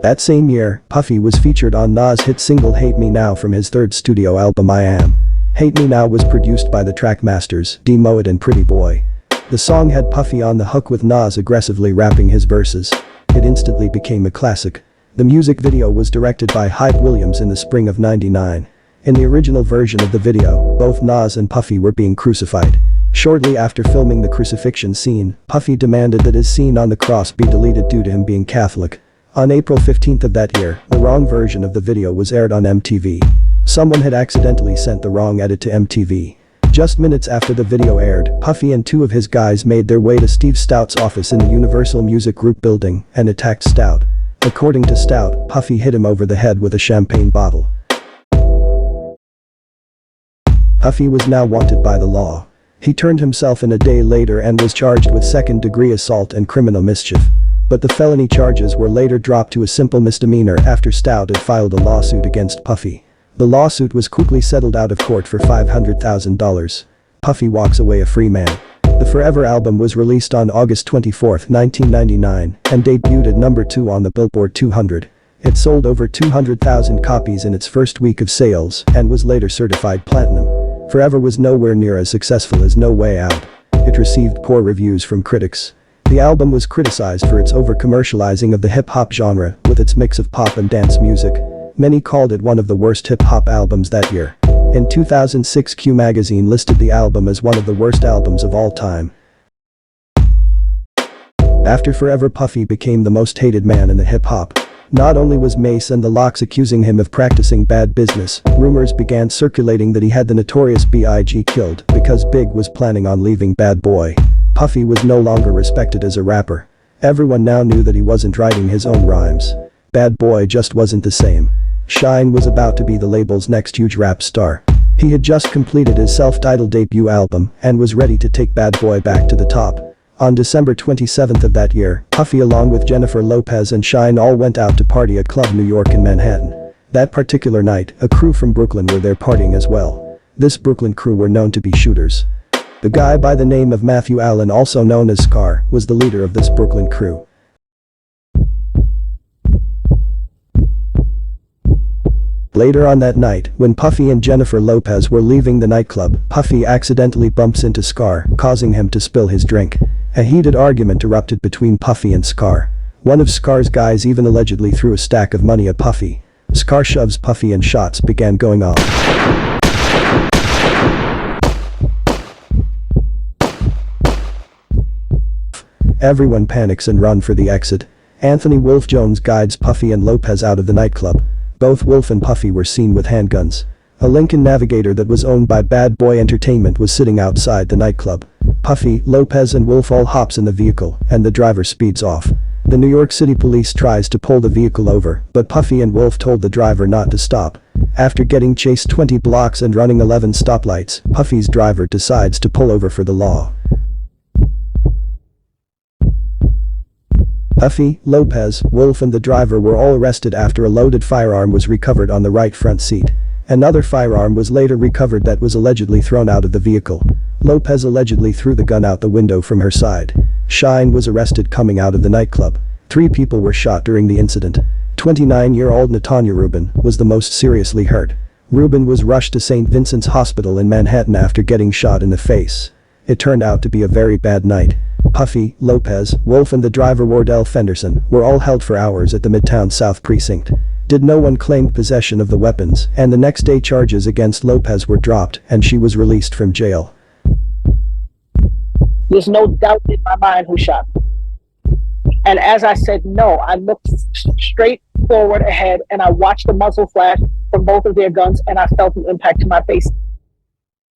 That same year, Puffy was featured on Nas' hit single Hate Me Now from his third studio album I Am. Hate Me Now was produced by the Trackmasters, D. Mowat and Pretty Boy. The song had Puffy on the hook with Nas aggressively rapping his verses. It instantly became a classic. The music video was directed by Hype Williams in the spring of '99. In the original version of the video, both Nas and Puffy were being crucified. Shortly after filming the crucifixion scene, Puffy demanded that his scene on the cross be deleted due to him being Catholic. On April 15th of that year, the wrong version of the video was aired on MTV. Someone had accidentally sent the wrong edit to MTV. Just minutes after the video aired, Puffy and two of his guys made their way to Steve Stout's office in the Universal Music Group building and attacked Stout. According to Stout, Puffy hit him over the head with a champagne bottle. Puffy was now wanted by the law. He turned himself in a day later and was charged with second-degree assault and criminal mischief. But the felony charges were later dropped to a simple misdemeanor after Stout had filed a lawsuit against Puffy. The lawsuit was quickly settled out of court for $500,000. Puffy walks away a free man. The Forever album was released on August 24, 1999, and debuted at number 2 on the Billboard 200. It sold over 200,000 copies in its first week of sales and was later certified platinum. Forever was nowhere near as successful as No Way Out. It received poor reviews from critics. The album was criticized for its over-commercializing of the hip-hop genre with its mix of pop and dance music. Many called it one of the worst hip-hop albums that year. In 2006, Q magazine listed the album as one of the worst albums of all time. After Forever, Puffy became the most hated man in the hip-hop. Not only was Mase and the Lox accusing him of practicing bad business, rumors began circulating that he had the notorious B.I.G. killed because Big was planning on leaving Bad Boy. Puffy was no longer respected as a rapper. Everyone now knew that he wasn't writing his own rhymes. Bad Boy just wasn't the same. Shine was about to be the label's next huge rap star. He had just completed his self-titled debut album and was ready to take Bad Boy back to the top. On December 27th of that year, Puffy along with Jennifer Lopez and Shine all went out to party at Club New York in Manhattan. That particular night, a crew from Brooklyn were there partying as well. This Brooklyn crew were known to be shooters. The guy by the name of Matthew Allen, also known as Scar, was the leader of this Brooklyn crew. Later on that night, when Puffy and Jennifer Lopez were leaving the nightclub, Puffy accidentally bumps into Scar, causing him to spill his drink. A heated argument erupted between Puffy and Scar. One of Scar's guys even allegedly threw a stack of money at Puffy. Scar shoves Puffy and shots began going off. Everyone panics and run for the exit. Anthony Wolf Jones guides Puffy and Lopez out of the nightclub. Both Wolf and Puffy were seen with handguns. A Lincoln Navigator that was owned by Bad Boy Entertainment was sitting outside the nightclub. Puffy, Lopez and Wolf all hops in the vehicle, and the driver speeds off. The New York City police tries to pull the vehicle over, but Puffy and Wolf told the driver not to stop. After getting chased 20 blocks and running 11 stoplights, Puffy's driver decides to pull over for the law. Puffy, Lopez, Wolf and the driver were all arrested after a loaded firearm was recovered on the right front seat. Another firearm was later recovered that was allegedly thrown out of the vehicle. Lopez allegedly threw the gun out the window from her side. Shine was arrested coming out of the nightclub. 3 people were shot during the incident. 29-year-old Natanya Rubin was the most seriously hurt. Rubin was rushed to St. Vincent's Hospital in Manhattan after getting shot in the face. It turned out to be a very bad night. Puffy, Lopez, Wolf and the driver Wardell Fenderson were all held for hours at the Midtown South Precinct. No one claimed possession of the weapons, and the next day charges against Lopez were dropped and she was released from jail. There's no doubt in my mind who shot me. And as I said no, I looked straight forward ahead and I watched the muzzle flash from both of their guns and I felt the impact to my face.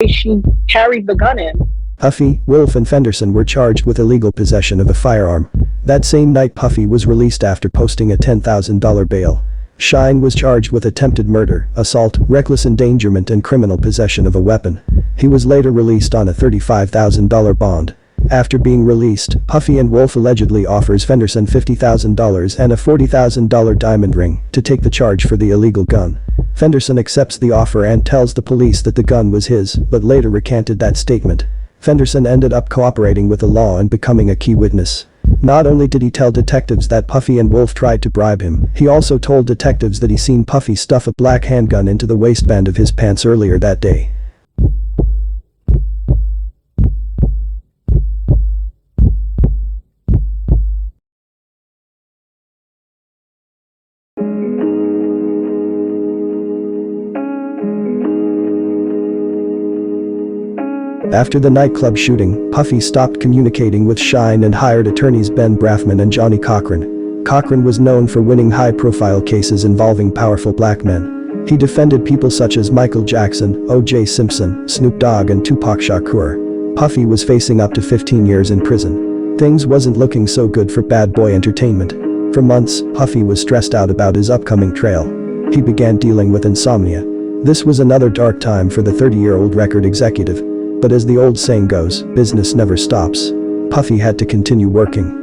She carried the gun in. Puffy, Wolf and Fenderson were charged with illegal possession of a firearm. That same night Puffy was released after posting a $10,000 bail. Shine was charged with attempted murder, assault, reckless endangerment and criminal possession of a weapon. He was later released on a $35,000 bond. After being released, Puffy and Wolf allegedly offers Fenderson $50,000 and a $40,000 diamond ring to take the charge for the illegal gun. Fenderson accepts the offer and tells the police that the gun was his, but later recanted that statement. Fenderson ended up cooperating with the law and becoming a key witness. Not only did he tell detectives that Puffy and Wolf tried to bribe him, he also told detectives that he seen Puffy stuff a black handgun into the waistband of his pants earlier that day. After the nightclub shooting, Puffy stopped communicating with Shyne and hired attorneys Ben Braffman and Johnny Cochran. Cochran was known for winning high-profile cases involving powerful black men. He defended people such as Michael Jackson, O.J. Simpson, Snoop Dogg and Tupac Shakur. Puffy was facing up to 15 years in prison. Things wasn't looking so good for Bad Boy Entertainment. For months, Puffy was stressed out about his upcoming trail. He began dealing with insomnia. This was another dark time for the 30-year-old record executive. But as the old saying goes, business never stops. Puffy had to continue working.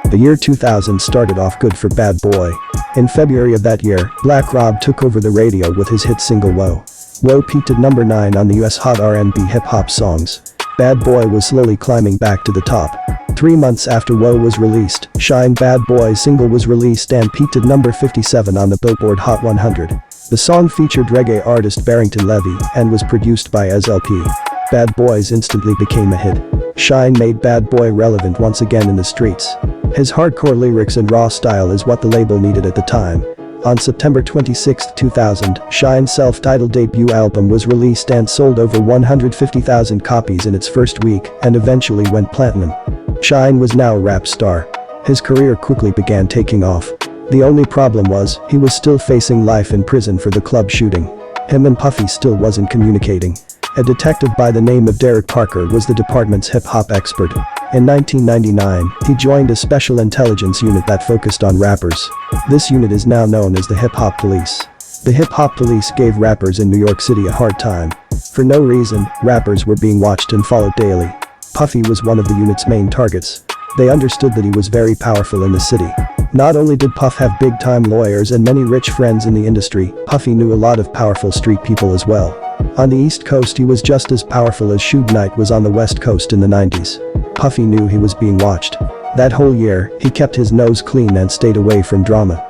The year 2000 started off good for Bad Boy. In February of that year, Black Rob took over the radio with his hit single Whoa. Whoa peaked at number 9 on the US Hot R&B hip-hop songs. Bad Boy was slowly climbing back to the top. 3 months after Whoa was released, Shine Bad Boy single was released and peaked at number 57 on the Billboard Hot 100. The song featured reggae artist Barrington Levy and was produced by SLP. Bad Boys instantly became a hit. Shine made Bad Boy relevant once again in the streets. His hardcore lyrics and raw style is what the label needed at the time. On September 26, 2000, Shine's self-titled debut album was released and sold over 150,000 copies in its first week and eventually went platinum. Shine was now a rap star. His career quickly began taking off. The only problem was, he was still facing life in prison for the club shooting. Him and Puffy still wasn't communicating. A detective by the name of Derek Parker was the department's hip-hop expert. In 1999, he joined a special intelligence unit that focused on rappers. This unit is now known as the Hip Hop Police. The Hip Hop Police gave rappers in New York City a hard time. For no reason, rappers were being watched and followed daily. Puffy was one of the unit's main targets. They understood that he was very powerful in the city. Not only did Puff have big-time lawyers and many rich friends in the industry, Puffy knew a lot of powerful street people as well. On the East Coast he was just as powerful as Suge Knight was on the West Coast in the 90s. Puffy knew he was being watched. That whole year, he kept his nose clean and stayed away from drama.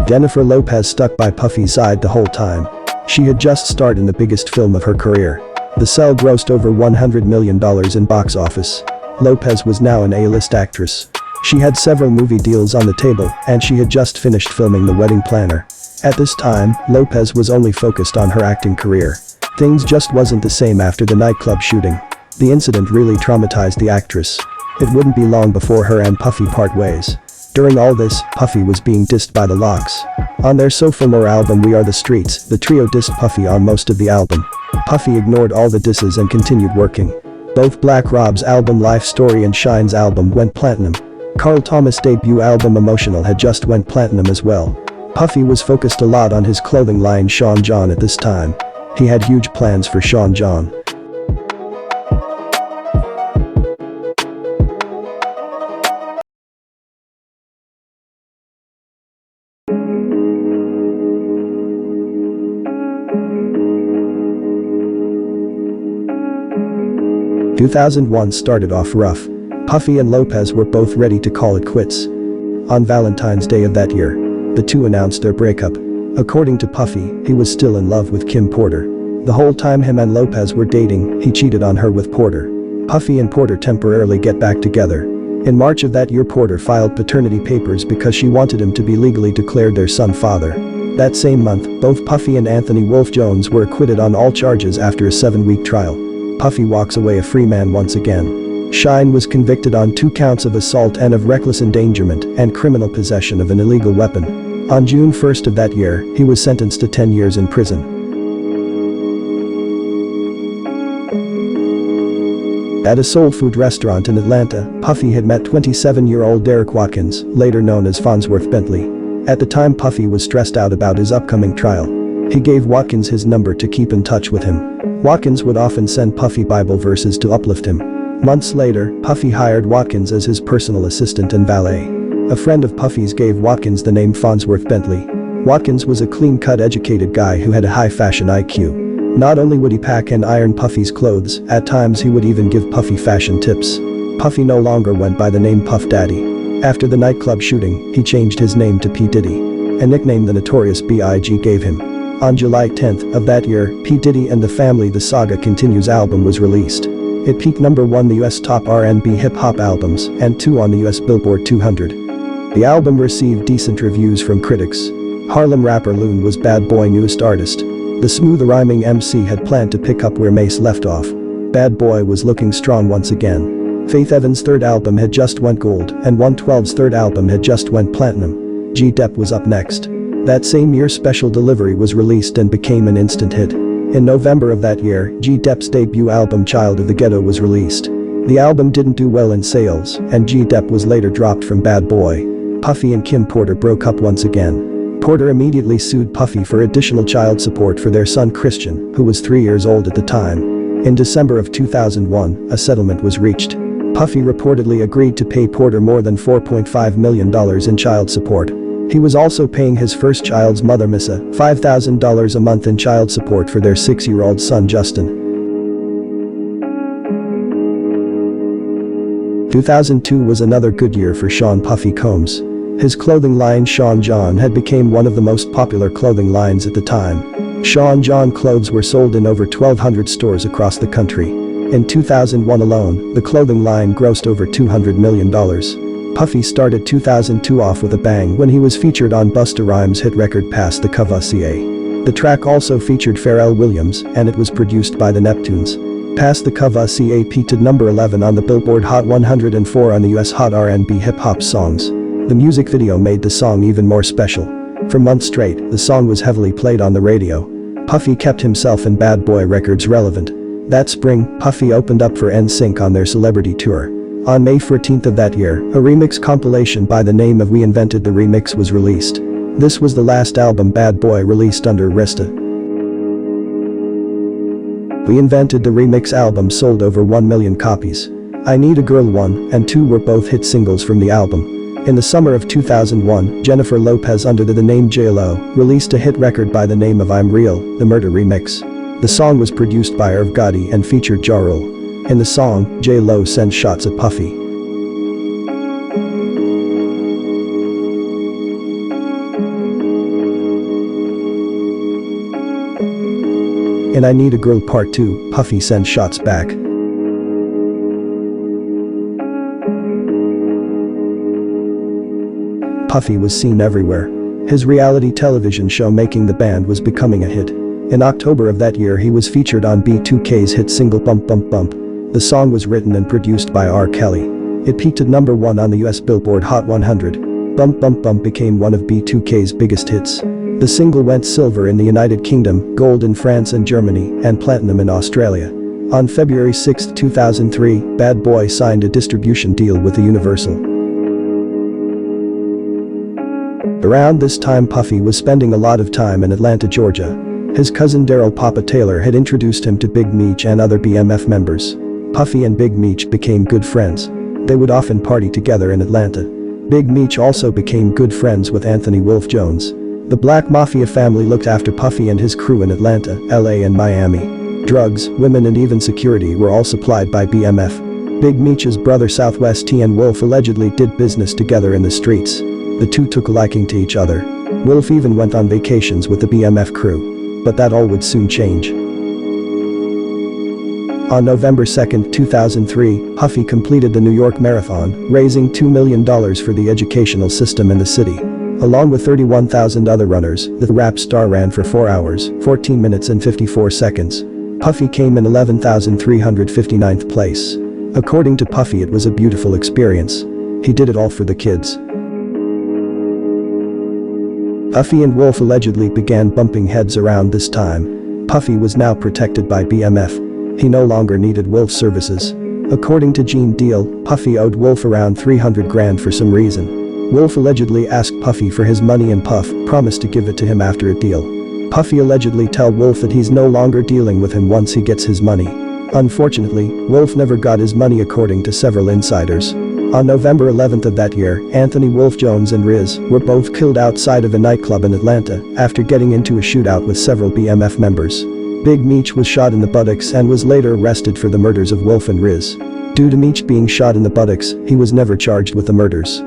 Jennifer Lopez stuck by Puffy's side the whole time. She had just starred in the biggest film of her career. The Cell grossed over $100 million in box office. Lopez was now an A-list actress. She had several movie deals on the table, and she had just finished filming The Wedding Planner. At this time, Lopez was only focused on her acting career. Things just wasn't the same after the nightclub shooting. The incident really traumatized the actress. It wouldn't be long before her and Puffy part ways. During all this, Puffy was being dissed by the Lox. On their sophomore album We Are the Streets, the trio dissed Puffy on most of the album. Puffy ignored all the disses and continued working. Both Black Rob's album Life Story and Shine's album went platinum. Carl Thomas' debut album Emotional had just went platinum as well. Puffy was focused a lot on his clothing line Sean John at this time. He had huge plans for Sean John. " 2001 started off rough. Puffy and Lopez were both ready to call it quits. On Valentine's Day of that year, the two announced their breakup. According to Puffy, he was still in love with Kim Porter. The whole time him and Lopez were dating, he cheated on her with Porter. Puffy and Porter temporarily get back together. In March of that year, Porter filed paternity papers because she wanted him to be legally declared their son father. That same month, both Puffy and Anthony Wolf Jones were acquitted on all charges after a 7-week trial. Puffy walks away a free man once again. Shine was convicted on 2 counts of assault and of reckless endangerment and criminal possession of an illegal weapon. On June 1st of that year, he was sentenced to 10 years in prison. At a soul food restaurant in Atlanta, Puffy had met 27-year-old Derek Watkins, later known as Farnsworth Bentley. At the time, Puffy was stressed out about his upcoming trial. He gave Watkins his number to keep in touch with him. Watkins would often send Puffy Bible verses to uplift him. Months later, Puffy hired Watkins as his personal assistant and valet. A friend of Puffy's gave Watkins the name Farnsworth Bentley. Watkins was a clean-cut, educated guy who had a high fashion IQ. Not only would he pack and iron Puffy's clothes, at times he would even give Puffy fashion tips. Puffy no longer went by the name Puff Daddy. After the nightclub shooting, he changed his name to P. Diddy, a nickname the notorious B.I.G. gave him. On July 10th of that year, P. Diddy and the Family The Saga Continues album was released. It peaked number 1 the US top R&B hip-hop albums and 2 on the US Billboard 200. The album received decent reviews from critics. Harlem rapper Loon was Bad Boy newest artist. The smooth rhyming MC had planned to pick up where Mase left off. Bad Boy was looking strong once again. Faith Evans' third album had just went gold and 112's third album had just went platinum. G-Dep was up next. That same year Special Delivery was released and became an instant hit. In November of that year, G-Dep's debut album Child of the Ghetto was released. The album didn't do well in sales, and G-Dep was later dropped from Bad Boy. Puffy and Kim Porter broke up once again. Porter immediately sued Puffy for additional child support for their son Christian, who was 3 years old at the time. In December of 2001, a settlement was reached. Puffy reportedly agreed to pay Porter more than $4.5 million in child support. He was also paying his first child's mother Missa $5,000 a month in child support for their 6-year-old son Justin. 2002 was another good year for Sean Puffy Combs. His clothing line Sean John had become one of the most popular clothing lines at the time. Sean John clothes were sold in over 1,200 stores across the country. In 2001 alone, the clothing line grossed over $200 million. Puffy started 2002 off with a bang when he was featured on Busta Rhymes' hit record Pass the Courvoisier. The track also featured Pharrell Williams and it was produced by the Neptunes. Pass the Courvoisier peaked at number 11 on the Billboard Hot 100 and 4 on the US Hot R&B Hip Hop Songs. The music video made the song even more special. For months straight, the song was heavily played on the radio. Puffy kept himself and Bad Boy Records relevant. That spring, Puffy opened up for NSYNC on their celebrity tour. On May 14th of that year, a remix compilation by the name of We Invented the Remix was released. This was the last album Bad Boy released under Arista. We Invented the Remix album sold over 1 million copies. I Need a Girl 1 and 2 were both hit singles from the album. In the summer of 2001, Jennifer Lopez under the name J-Lo released a hit record by the name of I'm Real, the Murder Remix. The song was produced by Irv Gotti and featured Ja Rule. In the song, J-Lo sent shots at Puffy. In I Need a Girl Part 2, Puffy sent shots back. Puffy was seen everywhere. His reality television show Making the Band was becoming a hit. In October of that year he was featured on B2K's hit single Bump Bump Bump. The song was written and produced by R. Kelly. It peaked at number 1 on the US Billboard Hot 100. Bump Bump Bump became one of B2K's biggest hits. The single went silver in the United Kingdom, gold in France and Germany, and platinum in Australia. On February 6, 2003, Bad Boy signed a distribution deal with the Universal. Around this time Puffy was spending a lot of time in Atlanta, Georgia. His cousin Daryl Papa Taylor had introduced him to Big Meech and other BMF members. Puffy and Big Meech became good friends. They would often party together in Atlanta. Big Meech also became good friends with Anthony Wolf Jones. The Black Mafia family looked after Puffy and his crew in Atlanta, LA and Miami. Drugs, women and even security were all supplied by BMF. Big Meech's brother Southwest T and Wolf allegedly did business together in the streets. The two took a liking to each other. Wolf even went on vacations with the BMF crew. But that all would soon change. On November 2, 2003, Puffy completed the New York Marathon, raising $2 million for the educational system in the city. Along with 31,000 other runners, the rap star ran for 4 hours, 14 minutes and 54 seconds. Puffy came in 11,359th place. According to Puffy, it was a beautiful experience. He did it all for the kids. Puffy and Wolf allegedly began bumping heads around this time. Puffy was now protected by BMF. He no longer needed Wolf's services. According to Gene Deal, Puffy owed Wolf around 300 grand for some reason. Wolf allegedly asked Puffy for his money and Puff promised to give it to him after a deal. Puffy allegedly told Wolf that he's no longer dealing with him once he gets his money. Unfortunately, Wolf never got his money according to several insiders. On November 11th of that year, Anthony Wolf Jones and Riz were both killed outside of a nightclub in Atlanta after getting into a shootout with several BMF members. Big Meech was shot in the buttocks and was later arrested for the murders of Wolf and Riz. Due to Meech being shot in the buttocks, he was never charged with the murders.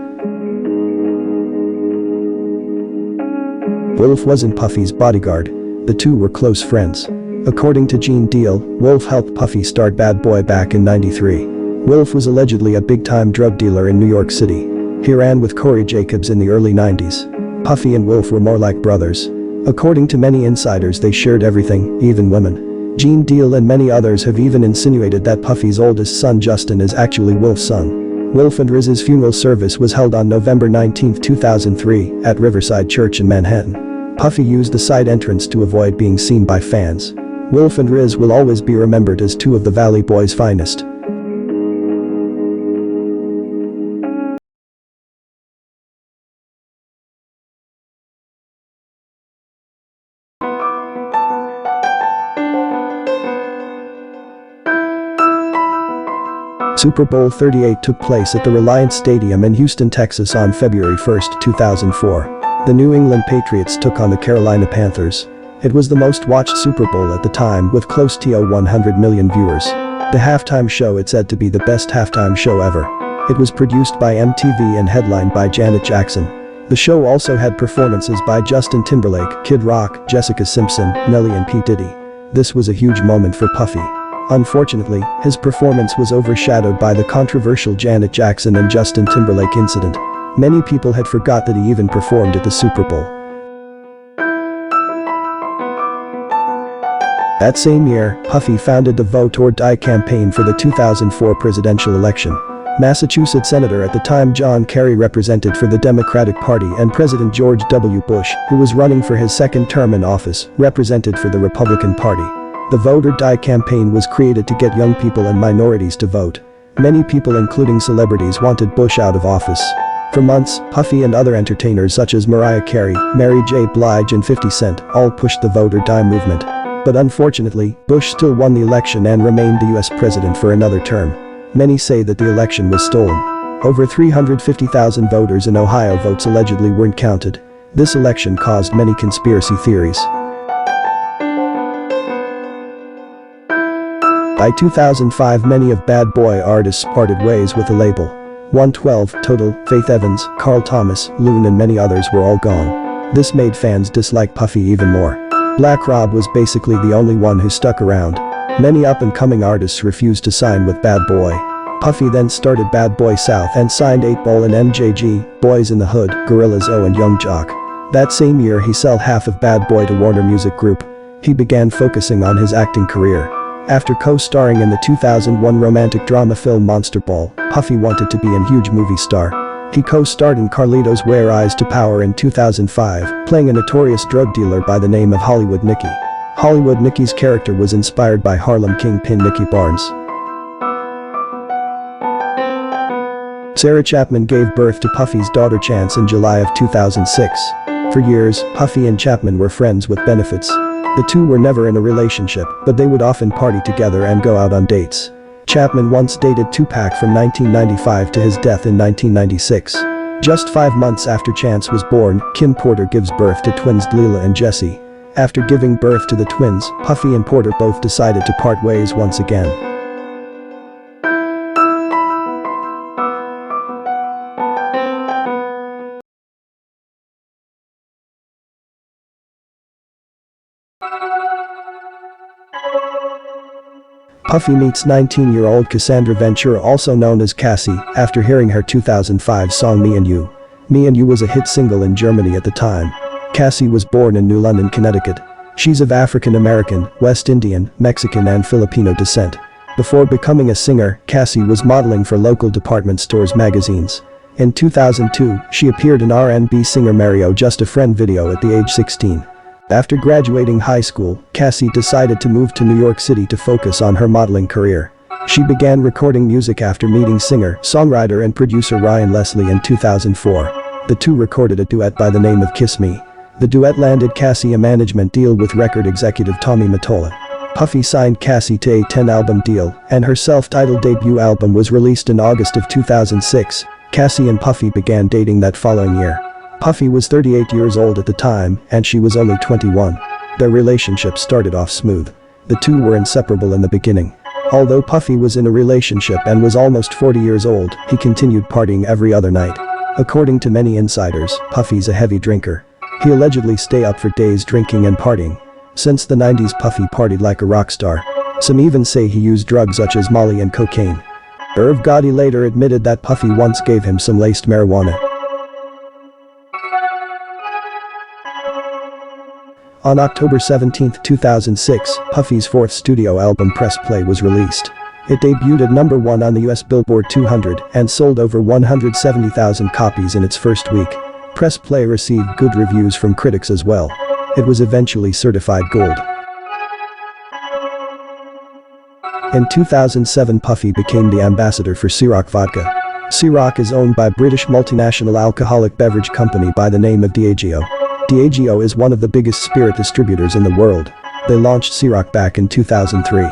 Wolf wasn't Puffy's bodyguard. The two were close friends. According to Gene Deal, Wolf helped Puffy start Bad Boy back in '93. Wolf was allegedly a big-time drug dealer in New York City. He ran with Corey Jacobs in the early '90s. Puffy and Wolf were more like brothers. According to many insiders, they shared everything, even women. Gene Deal and many others have even insinuated that Puffy's oldest son Justin is actually Wolf's son. Wolf and Riz's funeral service was held on November 19, 2003, at Riverside Church in Manhattan. Puffy used the side entrance to avoid being seen by fans. Wolf and Riz will always be remembered as two of the Valley Boys' finest. Super Bowl 38 took place at the Reliance Stadium in Houston, Texas on February 1, 2004. The New England Patriots took on the Carolina Panthers. It was the most watched Super Bowl at the time with close to 100 million viewers. The halftime show is said to be the best halftime show ever. It was produced by MTV and headlined by Janet Jackson. The show also had performances by Justin Timberlake, Kid Rock, Jessica Simpson, Nelly and P. Diddy. This was a huge moment for Puffy. Unfortunately, his performance was overshadowed by the controversial Janet Jackson and Justin Timberlake incident. Many people had forgot that he even performed at the Super Bowl. That same year, Puffy founded the Vote or Die campaign for the 2004 presidential election. Massachusetts Senator at the time John Kerry represented for the Democratic Party and President George W. Bush, who was running for his second term in office, represented for the Republican Party. The Vote or Die campaign was created to get young people and minorities to vote. Many people, including celebrities, wanted Bush out of office. For months, Puffy and other entertainers such as Mariah Carey, Mary J. Blige and 50 Cent all pushed the Vote or Die movement. But unfortunately, Bush still won the election and remained the US president for another term. Many say that the election was stolen. Over 350,000 voters in Ohio votes allegedly weren't counted. This election caused many conspiracy theories. By 2005, many of Bad Boy artists parted ways with the label. 112, Total, Faith Evans, Carl Thomas, Loon and many others were all gone. This made fans dislike Puffy even more. Black Rob was basically the only one who stuck around. Many up-and-coming artists refused to sign with Bad Boy. Puffy then started Bad Boy South and signed 8 Ball and MJG, Boys in the Hood, Gorillaz O and Young Jock. That same year he sold half of Bad Boy to Warner Music Group. He began focusing on his acting career. After co-starring in the 2001 romantic drama film Monster Ball, Puffy wanted to be a huge movie star. He co-starred in Carlito's Way: Rise to Power in 2005, playing a notorious drug dealer by the name of Hollywood Nicky. Hollywood Nicky's character was inspired by Harlem kingpin Nicky Barnes. Sarah Chapman gave birth to Puffy's daughter Chance in July of 2006. For years, Puffy and Chapman were friends with benefits. The two were never in a relationship, but they would often party together and go out on dates. Chapman once dated Tupac from 1995 to his death in 1996. Just 5 months after Chance was born, Kim Porter gives birth to twins Leela and Jesse. After giving birth to the twins, Puffy and Porter both decided to part ways once again. Puffy meets 19-year-old Cassandra Ventura, also known as Cassie, after hearing her 2005 song Me and You. Me and You was a hit single in Germany at the time. Cassie was born in New London, Connecticut. She's of African American, West Indian, Mexican and Filipino descent. Before becoming a singer, Cassie was modeling for local department stores magazines. In 2002, she appeared in R&B singer Mario Just a Friend video at the age 16. After graduating high school, Cassie decided to move to New York City to focus on her modeling career. She began recording music after meeting singer, songwriter and producer Ryan Leslie in 2004. The two recorded a duet by the name of Kiss Me. The duet landed Cassie a management deal with record executive Tommy Mottola. Puffy signed Cassie to a 10-album deal, and her self-titled debut album was released in August of 2006. Cassie and Puffy began dating that following year. Puffy was 38 years old at the time, and she was only 21. Their relationship started off smooth. The two were inseparable in the beginning. Although Puffy was in a relationship and was almost 40 years old, he continued partying every other night. According to many insiders, Puffy's a heavy drinker. He allegedly stay up for days drinking and partying. Since the 90s, Puffy partied like a rock star. Some even say he used drugs such as Molly and cocaine. Irv Gotti later admitted that Puffy once gave him some laced marijuana. On October 17, 2006, Puffy's fourth studio album Press Play was released. It debuted at number 1 on the US Billboard 200 and sold over 170,000 copies in its first week. Press Play received good reviews from critics as well. It was eventually certified gold. In 2007, Puffy became the ambassador for Ciroc vodka. Ciroc is owned by British multinational alcoholic beverage company by the name of Diageo. Diageo is one of the biggest spirit distributors in the world. They launched Ciroc back in 2003.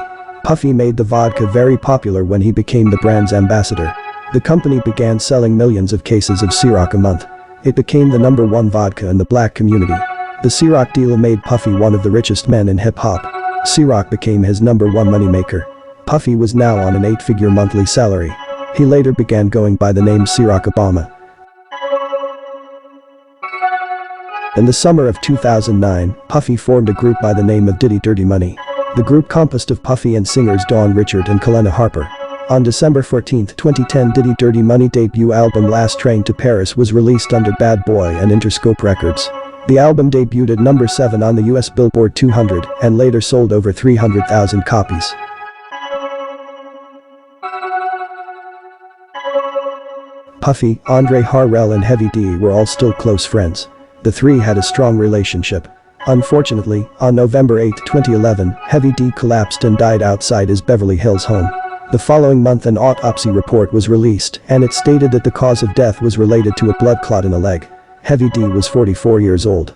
Puffy made the vodka very popular when he became the brand's ambassador. The company began selling millions of cases of Ciroc a month. It became the number 1 vodka in the black community. The Ciroc deal made Puffy one of the richest men in hip-hop. Ciroc became his number 1 moneymaker. Puffy was now on an 8-figure monthly salary. He later began going by the name Ciroc Obama. In the summer of 2009, Puffy formed a group by the name of Diddy Dirty Money. The group composed of Puffy and singers Dawn Richard and Kalena Harper. On December 14, 2010, Diddy Dirty Money debut album Last Train to Paris was released under Bad Boy and Interscope Records. The album debuted at number 7 on the US Billboard 200 and later sold over 300,000 copies. Puffy, Andre Harrell and Heavy D were all still close friends. The three had a strong relationship. Unfortunately, on November 8, 2011, Heavy D collapsed and died outside his Beverly Hills home. The following month an autopsy report was released and it stated that the cause of death was related to a blood clot in a leg. Heavy D was 44 years old.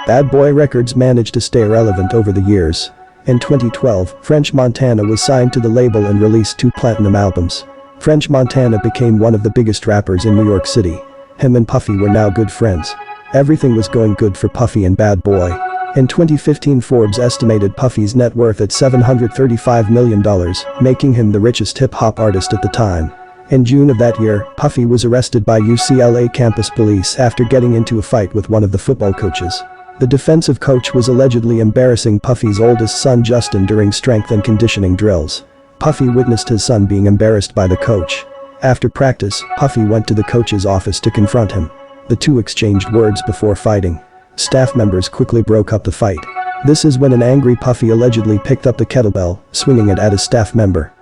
Bad Boy Records managed to stay relevant over the years. In 2012, French Montana was signed to the label and released 2 platinum albums. French Montana became one of the biggest rappers in New York City. Him and Puffy were now good friends. Everything was going good for Puffy and Bad Boy. In 2015, Forbes estimated Puffy's net worth at $735 million, making him the richest hip-hop artist at the time. In June of that year, Puffy was arrested by UCLA campus police after getting into a fight with one of the football coaches. The defensive coach was allegedly embarrassing Puffy's oldest son Justin during strength and conditioning drills. Puffy witnessed his son being embarrassed by the coach. After practice, Puffy went to the coach's office to confront him. The two exchanged words before fighting. Staff members quickly broke up the fight. This is when an angry Puffy allegedly picked up the kettlebell, swinging it at a staff member.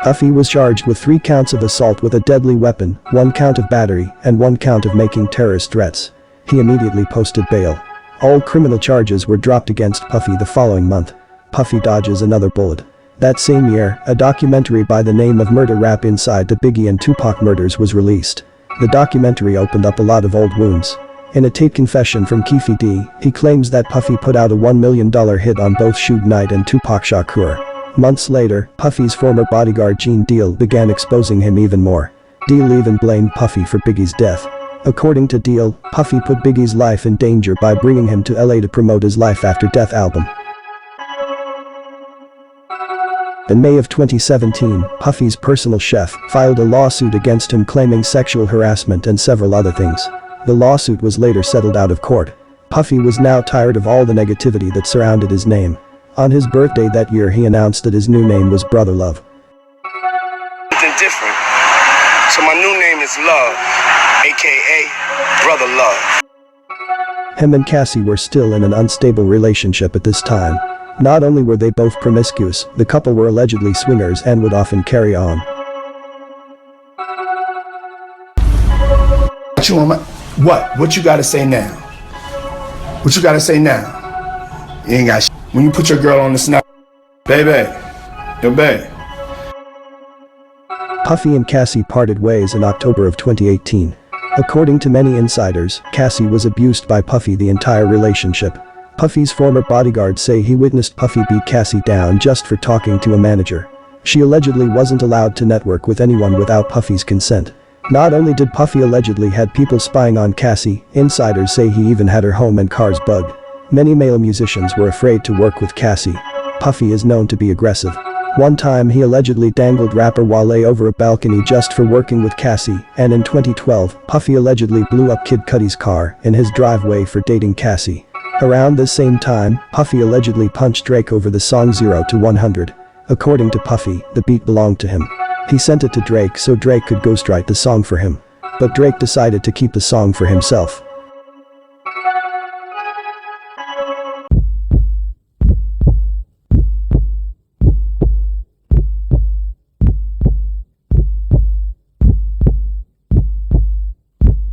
Puffy was charged with 3 counts of assault with a deadly weapon, 1 count of battery, and 1 count of making terrorist threats. He immediately posted bail. All criminal charges were dropped against Puffy the following month. Puffy dodges another bullet. That same year, a documentary by the name of Murder Rap Inside the Biggie and Tupac murders was released. The documentary opened up a lot of old wounds. In a tape confession from Keefe D, he claims that Puffy put out a $1 million hit on both Suge Knight and Tupac Shakur. Months later, Puffy's former bodyguard Gene Deal began exposing him even more. Deal even blamed Puffy for Biggie's death. According to Deal, Puffy put Biggie's life in danger by bringing him to LA to promote his Life After Death album. In May of 2017, Puffy's personal chef filed a lawsuit against him claiming sexual harassment and several other things. The lawsuit was later settled out of court. Puffy was now tired of all the negativity that surrounded his name. On his birthday that year, he announced that his new name was Brother Love. Something different. So my new name is Love, aka Brother Love. Him and Cassie were still in an unstable relationship at this time. Not only were they both promiscuous, the couple were allegedly swingers and would often carry on. What you gotta say now? What you gotta say now? You ain't got shit. When you put your girl on the snap, baby, yo babe. Puffy and Cassie parted ways in October of 2018. According to many insiders, Cassie was abused by Puffy the entire relationship. Puffy's former bodyguards say he witnessed Puffy beat Cassie down just for talking to a manager. She allegedly wasn't allowed to network with anyone without Puffy's consent. Not only did Puffy allegedly had people spying on Cassie, insiders say he even had her home and cars bugged. Many male musicians were afraid to work with Cassie. Puffy is known to be aggressive. One time he allegedly dangled rapper Wale over a balcony just for working with Cassie, and in 2012, Puffy allegedly blew up Kid Cudi's car in his driveway for dating Cassie. Around this same time, Puffy allegedly punched Drake over the song 0 to 100. According to Puffy, the beat belonged to him. He sent it to Drake so Drake could ghostwrite the song for him. But Drake decided to keep the song for himself.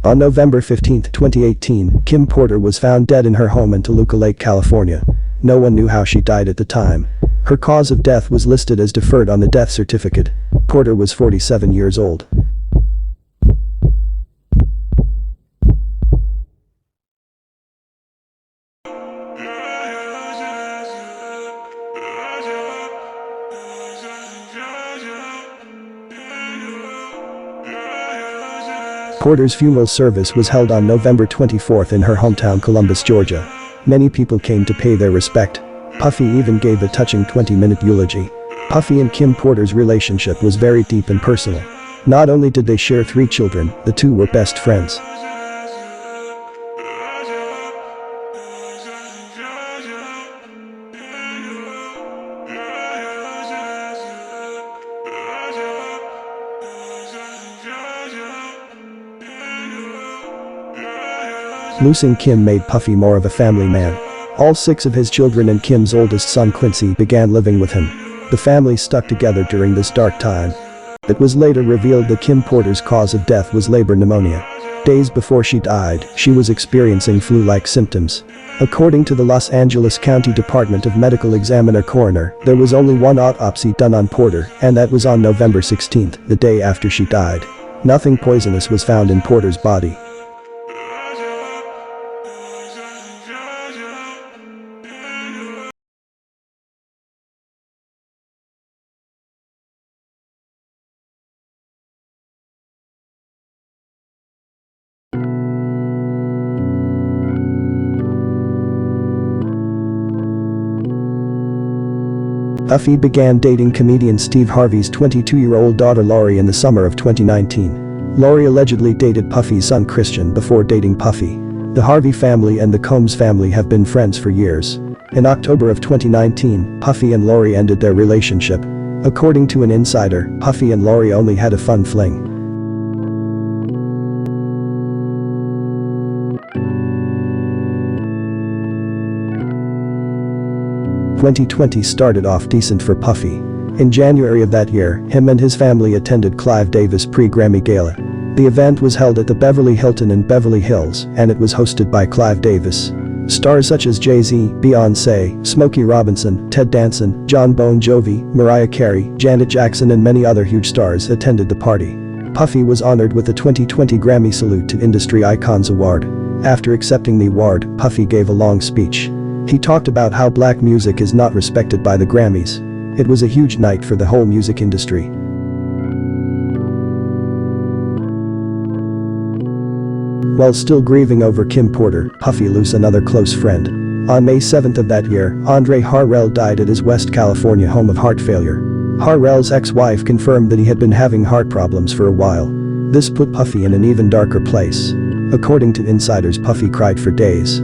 On November 15, 2018, Kim Porter was found dead in her home in Toluca Lake, California. No one knew how she died at the time. Her cause of death was listed as deferred on the death certificate. Porter was 47 years old. Porter's funeral service was held on November 24 in her hometown Columbus, Georgia. Many people came to pay their respect. Puffy even gave a touching 20-minute eulogy. Puffy and Kim Porter's relationship was very deep and personal. Not only did they share 3 children, the two were best friends. Losing Kim made Puffy more of a family man. All 6 of his children and Kim's oldest son Quincy began living with him. The family stuck together during this dark time. It was later revealed that Kim Porter's cause of death was labor pneumonia. Days before she died, she was experiencing flu-like symptoms. According to the Los Angeles County Department of Medical Examiner Coroner, there was only one autopsy done on Porter, and that was on November 16, the day after she died. Nothing poisonous was found in Porter's body. Puffy began dating comedian Steve Harvey's 22-year-old daughter Lori in the summer of 2019. Lori allegedly dated Puffy's son Christian before dating Puffy. The Harvey family and the Combs family have been friends for years. In October of 2019, Puffy and Lori ended their relationship. According to an insider, Puffy and Lori only had a fun fling. 2020 started off decent for Puffy. In January of that year, him and his family attended Clive Davis pre-Grammy Gala. The event was held at the Beverly Hilton in Beverly Hills, and it was hosted by Clive Davis. Stars such as Jay-Z, Beyoncé, Smokey Robinson, Ted Danson, John Bon Jovi, Mariah Carey, Janet Jackson and many other huge stars attended the party. Puffy was honored with the 2020 Grammy Salute to Industry Icons Award. After accepting the award, Puffy gave a long speech. He talked about how black music is not respected by the Grammys. It was a huge night for the whole music industry. While still grieving over Kim Porter, Puffy lost another close friend. On May 7th of that year, Andre Harrell died at his West California home of heart failure. Harrell's ex-wife confirmed that he had been having heart problems for a while. This put Puffy in an even darker place. According to insiders, Puffy cried for days.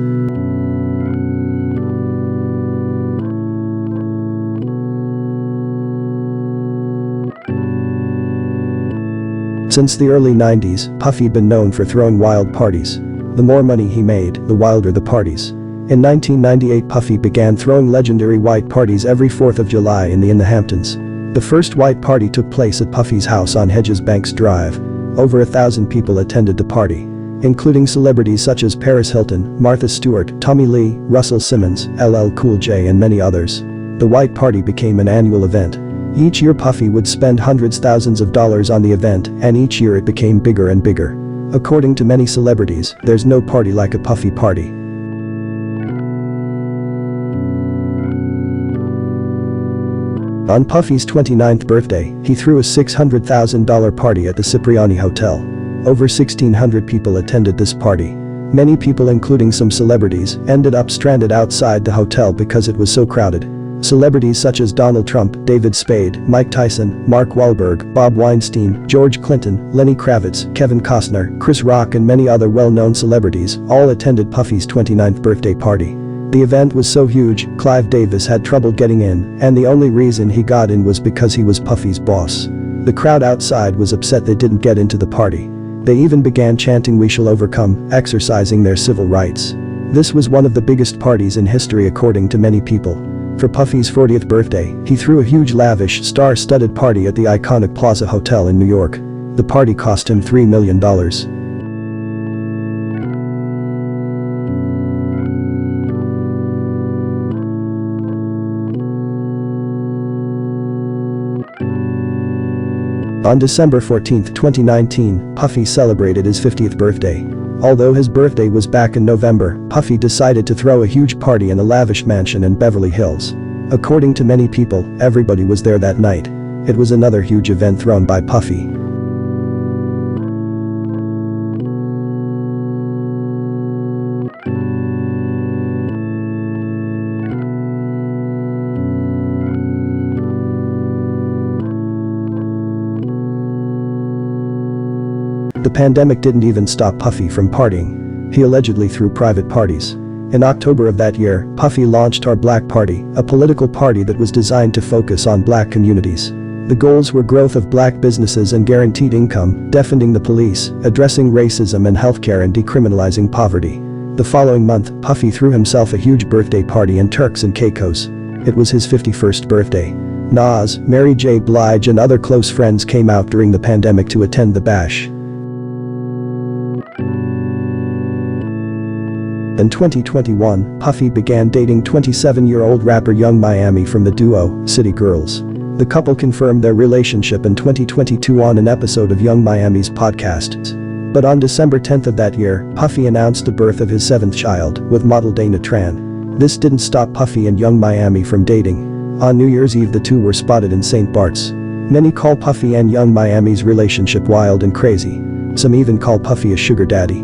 Since the early 90s, Puffy'd been known for throwing wild parties. The more money he made, the wilder the parties. In 1998, Puffy began throwing legendary white parties every 4th of July in the Hamptons. The first white party took place at Puffy's house on Hedges Banks Drive. Over 1,000 people attended the party, including celebrities such as Paris Hilton, Martha Stewart, Tommy Lee, Russell Simmons, LL Cool J and many others. The white party became an annual event. Each year Puffy would spend hundreds thousands of dollars on the event, and each year it became bigger and bigger. According to many celebrities, there's no party like a Puffy party. On Puffy's 29th birthday, he threw a $600,000 party at the Cipriani Hotel. Over 1,600 people attended this party. Many people, including some celebrities, ended up stranded outside the hotel because it was so crowded. Celebrities such as Donald Trump, David Spade, Mike Tyson, Mark Wahlberg, Bob Weinstein, George Clinton, Lenny Kravitz, Kevin Costner, Chris Rock and many other well-known celebrities all attended Puffy's 29th birthday party. The event was so huge, Clive Davis had trouble getting in, and the only reason he got in was because he was Puffy's boss. The crowd outside was upset they didn't get into the party. They even began chanting "We shall overcome," exercising their civil rights. This was one of the biggest parties in history according to many people. For Puffy's 40th birthday, he threw a huge lavish, star-studded party at the iconic Plaza Hotel in New York. The party cost him $3 million. On December 14, 2019, Puffy celebrated his 50th birthday. Although his birthday was back in November, Puffy decided to throw a huge party in a lavish mansion in Beverly Hills. According to many people, everybody was there that night. It was another huge event thrown by Puffy. The pandemic didn't even stop Puffy from partying. He allegedly threw private parties. In October of that year, Puffy launched Our Black Party, a political party that was designed to focus on black communities. The goals were growth of black businesses and guaranteed income, defunding the police, addressing racism and healthcare and decriminalizing poverty. The following month, Puffy threw himself a huge birthday party in Turks and Caicos. It was his 51st birthday. Nas, Mary J. Blige and other close friends came out during the pandemic to attend the bash. In 2021, Puffy began dating 27-year-old rapper Young Miami from the duo, City Girls. The couple confirmed their relationship in 2022 on an episode of Young Miami's podcast. But on December 10th of that year, Puffy announced the birth of his 7th child, with model Dana Tran. This didn't stop Puffy and Young Miami from dating. On New Year's Eve the two were spotted in St. Bart's. Many call Puffy and Young Miami's relationship wild and crazy. Some even call Puffy a sugar daddy.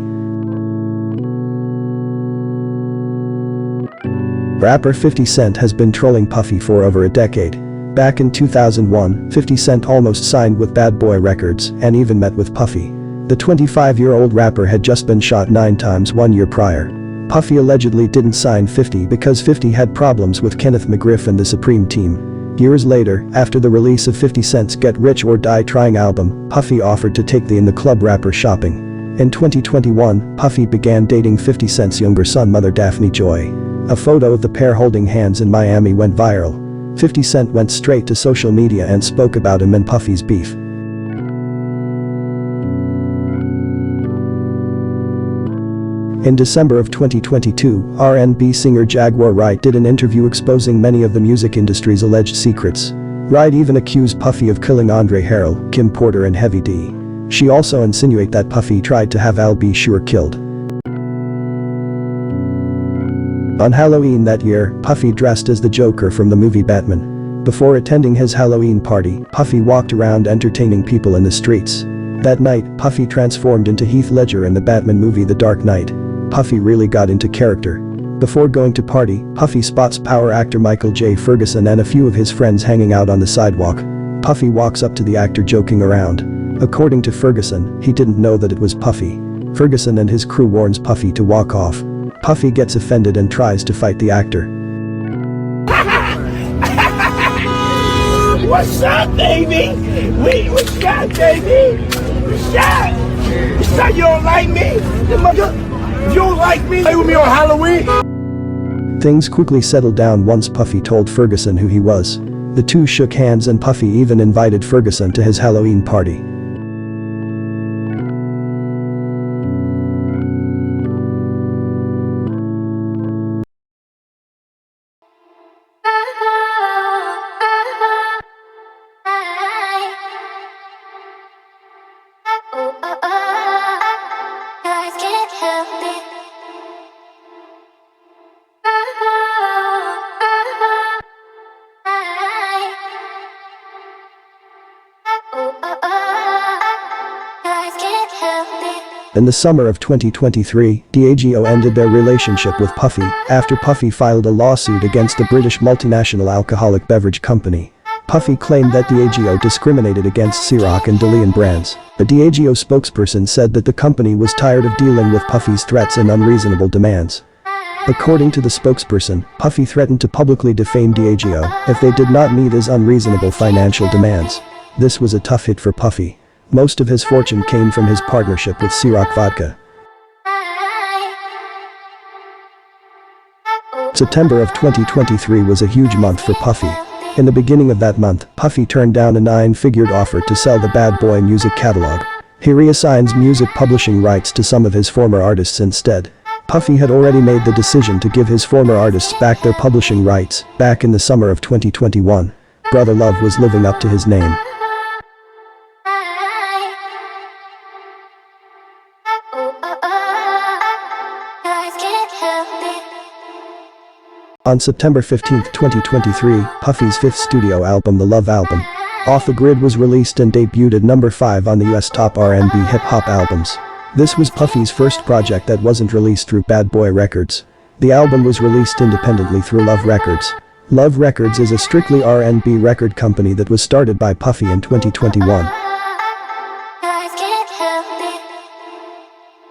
Rapper 50 Cent has been trolling Puffy for over a decade. Back in 2001, 50 Cent almost signed with Bad Boy Records and even met with Puffy. The 25-year-old rapper had just been shot 9 times 1 year prior. Puffy allegedly didn't sign 50 because 50 had problems with Kenneth McGriff and the Supreme Team. Years later, after the release of 50 Cent's Get Rich or Die Trying album, Puffy offered to take the In the Club rapper shopping. In 2021, Puffy began dating 50 Cent's younger son mother Daphne Joy. A photo of the pair holding hands in Miami went viral. 50 Cent went straight to social media and spoke about him and Puffy's beef. In December of 2022, R&B singer Jaguar Wright did an interview exposing many of the music industry's alleged secrets. Wright even accused Puffy of killing Andre Harrell, Kim Porter and Heavy D. She also insinuated that Puffy tried to have Al B. Sure killed. On Halloween that year, Puffy dressed as the Joker from the movie Batman. Before attending his Halloween party, Puffy walked around entertaining people in the streets. That night, Puffy transformed into Heath Ledger in the Batman movie The Dark Knight. Puffy really got into character. Before going to party, Puffy spots power actor Michael J. Ferguson and a few of his friends hanging out on the sidewalk. Puffy walks up to the actor joking around. According to Ferguson, he didn't know that it was Puffy. Ferguson and his crew warns Puffy to walk off. Puffy gets offended and tries to fight the actor. What's up, baby? What's up, baby? What's up? What's up? You don't like me? You don't like me? Play with me on Halloween? Things quickly settled down once Puffy told Ferguson who he was. The two shook hands and Puffy even invited Ferguson to his Halloween party. In the summer of 2023, Diageo ended their relationship with Puffy after Puffy filed a lawsuit against the British multinational alcoholic beverage company. Puffy claimed that Diageo discriminated against Ciroc and Diddy brands. A Diageo spokesperson said that the company was tired of dealing with Puffy's threats and unreasonable demands. According to the spokesperson, Puffy threatened to publicly defame Diageo if they did not meet his unreasonable financial demands. This was a tough hit for Puffy. Most of his fortune came from his partnership with Ciroc Vodka. September of 2023 was a huge month for Puffy. In the beginning of that month, Puffy turned down a 9-figured offer to sell the Bad Boy music catalog. He reassigns music publishing rights to some of his former artists instead. Puffy had already made the decision to give his former artists back their publishing rights back in the summer of 2021. Brother Love was living up to his name. On September 15, 2023, Puffy's fifth studio album, The Love Album, Off the Grid, was released and debuted at number 5 on the US top R&B hip-hop albums. This was Puffy's first project that wasn't released through Bad Boy Records. The album was released independently through Love Records. Love Records is a strictly R&B record company that was started by Puffy in 2021.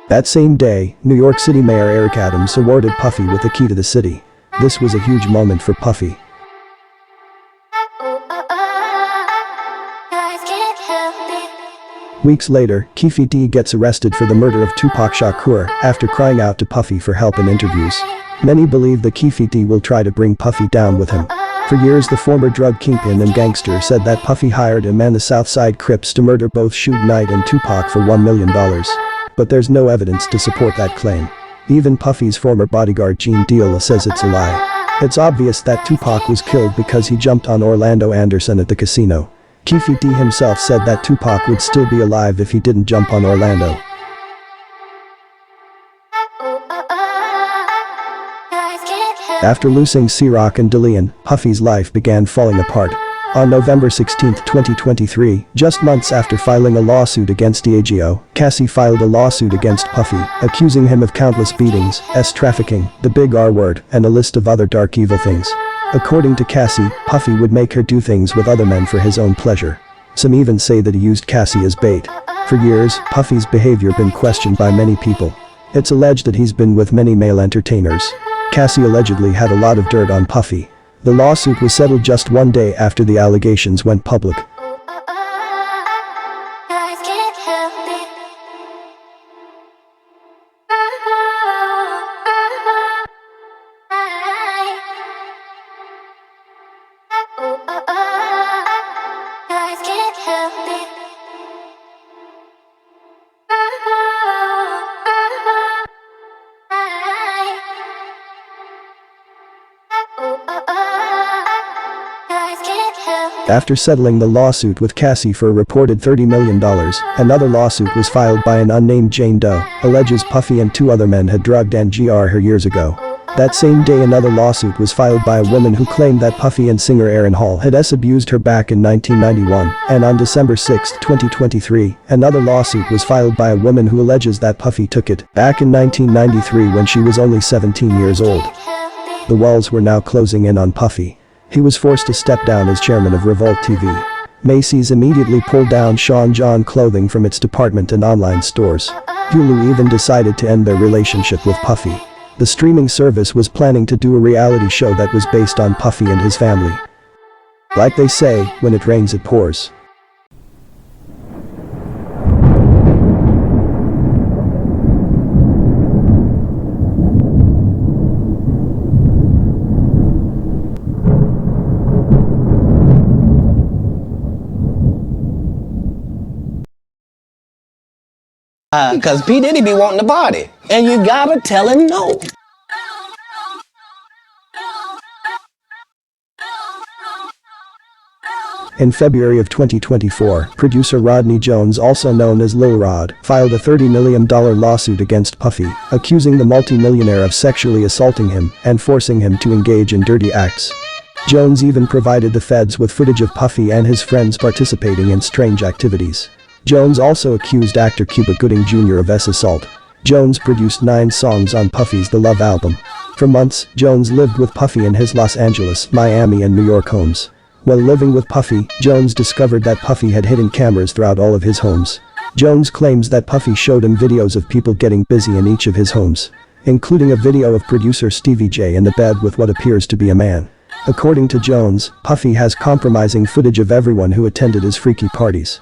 That same day, New York City Mayor Eric Adams awarded Puffy with the key to the city. This was a huge moment for Puffy. Weeks later, Keffe D gets arrested for the murder of Tupac Shakur after crying out to Puffy for help in interviews. Many believe that Keffe D will try to bring Puffy down with him. For years, the former drug kingpin and gangster said that Puffy hired him and the Southside Crips to murder both Suge Knight and Tupac for $1 million. But there's no evidence to support that claim. Even Puffy's former bodyguard Gene Deal says it's a lie. It's obvious that Tupac was killed because he jumped on Orlando Anderson at the casino. Keffe D himself said that Tupac would still be alive if he didn't jump on Orlando. After losing Ciroc and Diddy, Puffy's life began falling apart. On November 16, 2023, just months after filing a lawsuit against Diageo, Cassie filed a lawsuit against Puffy, accusing him of countless beatings, trafficking, the big R word, and a list of other dark evil things. According to Cassie, Puffy would make her do things with other men for his own pleasure. Some even say that he used Cassie as bait. For years, Puffy's behavior been questioned by many people. It's alleged that he's been with many male entertainers. Cassie allegedly had a lot of dirt on Puffy. The lawsuit was settled just one day after the allegations went public. After settling the lawsuit with Cassie for a reported $30 million, another lawsuit was filed by an unnamed Jane Doe, alleges Puffy and 2 other men had drugged and gr her years ago. That same day, another lawsuit was filed by a woman who claimed that Puffy and singer Aaron Hall had abused her back in 1991, and on December 6, 2023, another lawsuit was filed by a woman who alleges that Puffy took it back in 1993 when she was only 17 years old. The walls were now closing in on Puffy. He was forced to step down as chairman of Revolt TV. Macy's immediately pulled down Sean John clothing from its department and online stores. Hulu even decided to end their relationship with Puffy. The streaming service was planning to do a reality show that was based on Puffy and his family. Like they say, when it rains it pours. Cause P. Diddy be wanting to party, and you gotta tell him no. In February of 2024, producer Rodney Jones, also known as Lil Rod, filed a $30 million lawsuit against Puffy, accusing the multi-millionaire of sexually assaulting him and forcing him to engage in dirty acts. Jones even provided the feds with footage of Puffy and his friends participating in strange activities. Jones also accused actor Cuba Gooding Jr. of assault. Jones produced 9 songs on Puffy's The Love album. For months, Jones lived with Puffy in his Los Angeles, Miami and New York homes. While living with Puffy, Jones discovered that Puffy had hidden cameras throughout all of his homes. Jones claims that Puffy showed him videos of people getting busy in each of his homes, including a video of producer Stevie J in the bed with what appears to be a man. According to Jones, Puffy has compromising footage of everyone who attended his freaky parties.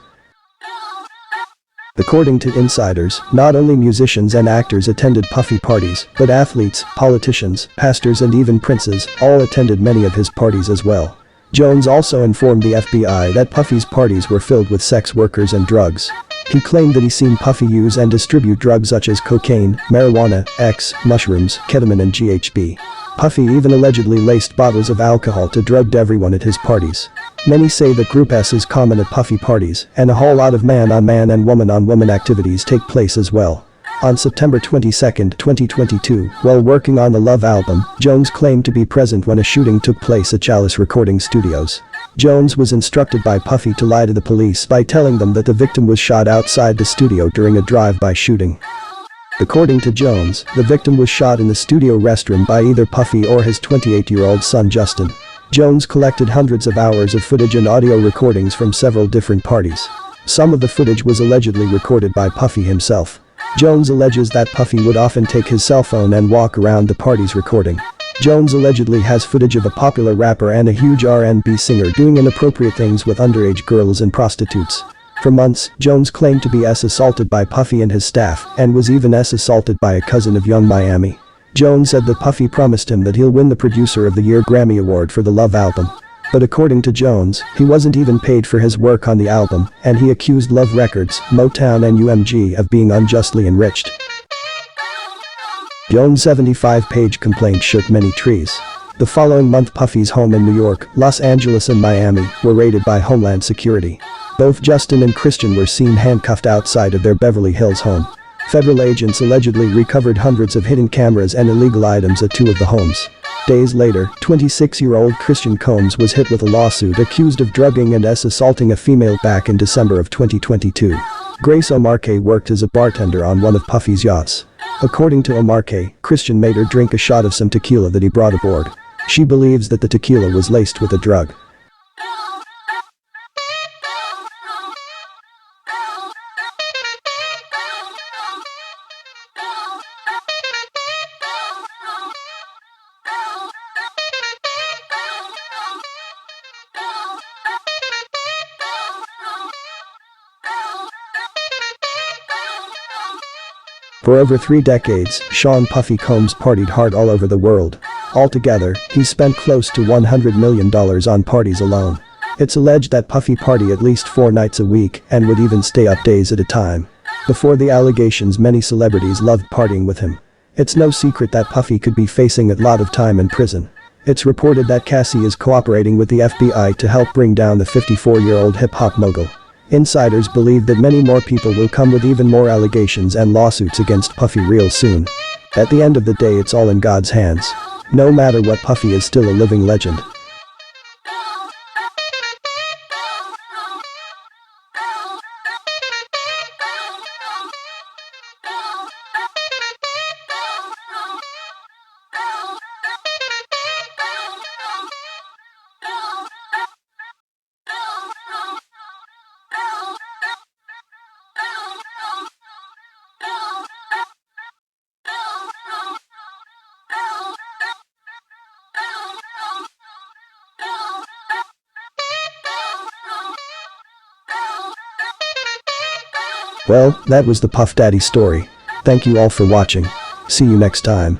According to insiders, not only musicians and actors attended Puffy parties, but athletes, politicians, pastors and even princes all attended many of his parties as well. Jones also informed the FBI that Puffy's parties were filled with sex workers and drugs. He claimed that he seen Puffy use and distribute drugs such as cocaine, marijuana, X, mushrooms, ketamine and GHB. Puffy even allegedly laced bottles of alcohol to drug everyone at his parties. Many say that Group S is common at Puffy parties, and a whole lot of man-on-man and woman-on-woman activities take place as well. On September 22, 2022, while working on the Love album, Jones claimed to be present when a shooting took place at Chalice Recording Studios. Jones was instructed by Puffy to lie to the police by telling them that the victim was shot outside the studio during a drive-by shooting. According to Jones, the victim was shot in the studio restroom by either Puffy or his 28-year-old son Justin. Jones collected hundreds of hours of footage and audio recordings from several different parties. Some of the footage was allegedly recorded by Puffy himself. Jones alleges that Puffy would often take his cell phone and walk around the parties recording. Jones allegedly has footage of a popular rapper and a huge R&B singer doing inappropriate things with underage girls and prostitutes. For months, Jones claimed to be assaulted by Puffy and his staff, and was even assaulted by a cousin of Young Miami. Jones said that Puffy promised him that he'll win the Producer of the Year Grammy Award for the Love album. But according to Jones, he wasn't even paid for his work on the album, and he accused Love Records, Motown and UMG of being unjustly enriched. Jones' 75-page complaint shook many trees. The following month, Puffy's home in New York, Los Angeles and Miami were raided by Homeland Security. Both Justin and Christian were seen handcuffed outside of their Beverly Hills home. Federal agents allegedly recovered hundreds of hidden cameras and illegal items at 2 of the homes. Days later, 26-year-old Christian Combs was hit with a lawsuit accused of drugging and assaulting a female back in December of 2022. Grace O'Marque worked as a bartender on one of Puffy's yachts. According to O'Marque, Christian made her drink a shot of some tequila that he brought aboard. She believes that the tequila was laced with a drug. For over 3 decades, Sean Puffy Combs partied hard all over the world. Altogether, he spent close to $100 million on parties alone. It's alleged that Puffy partied at least 4 nights a week and would even stay up days at a time. Before the allegations, many celebrities loved partying with him. It's no secret that Puffy could be facing a lot of time in prison. It's reported that Cassie is cooperating with the FBI to help bring down the 54-year-old hip-hop mogul. Insiders believe that many more people will come with even more allegations and lawsuits against Puffy real soon. At the end of the day, it's all in God's hands. No matter what, Puffy is still a living legend. Well, that was the Puff Daddy story. Thank you all for watching. See you next time.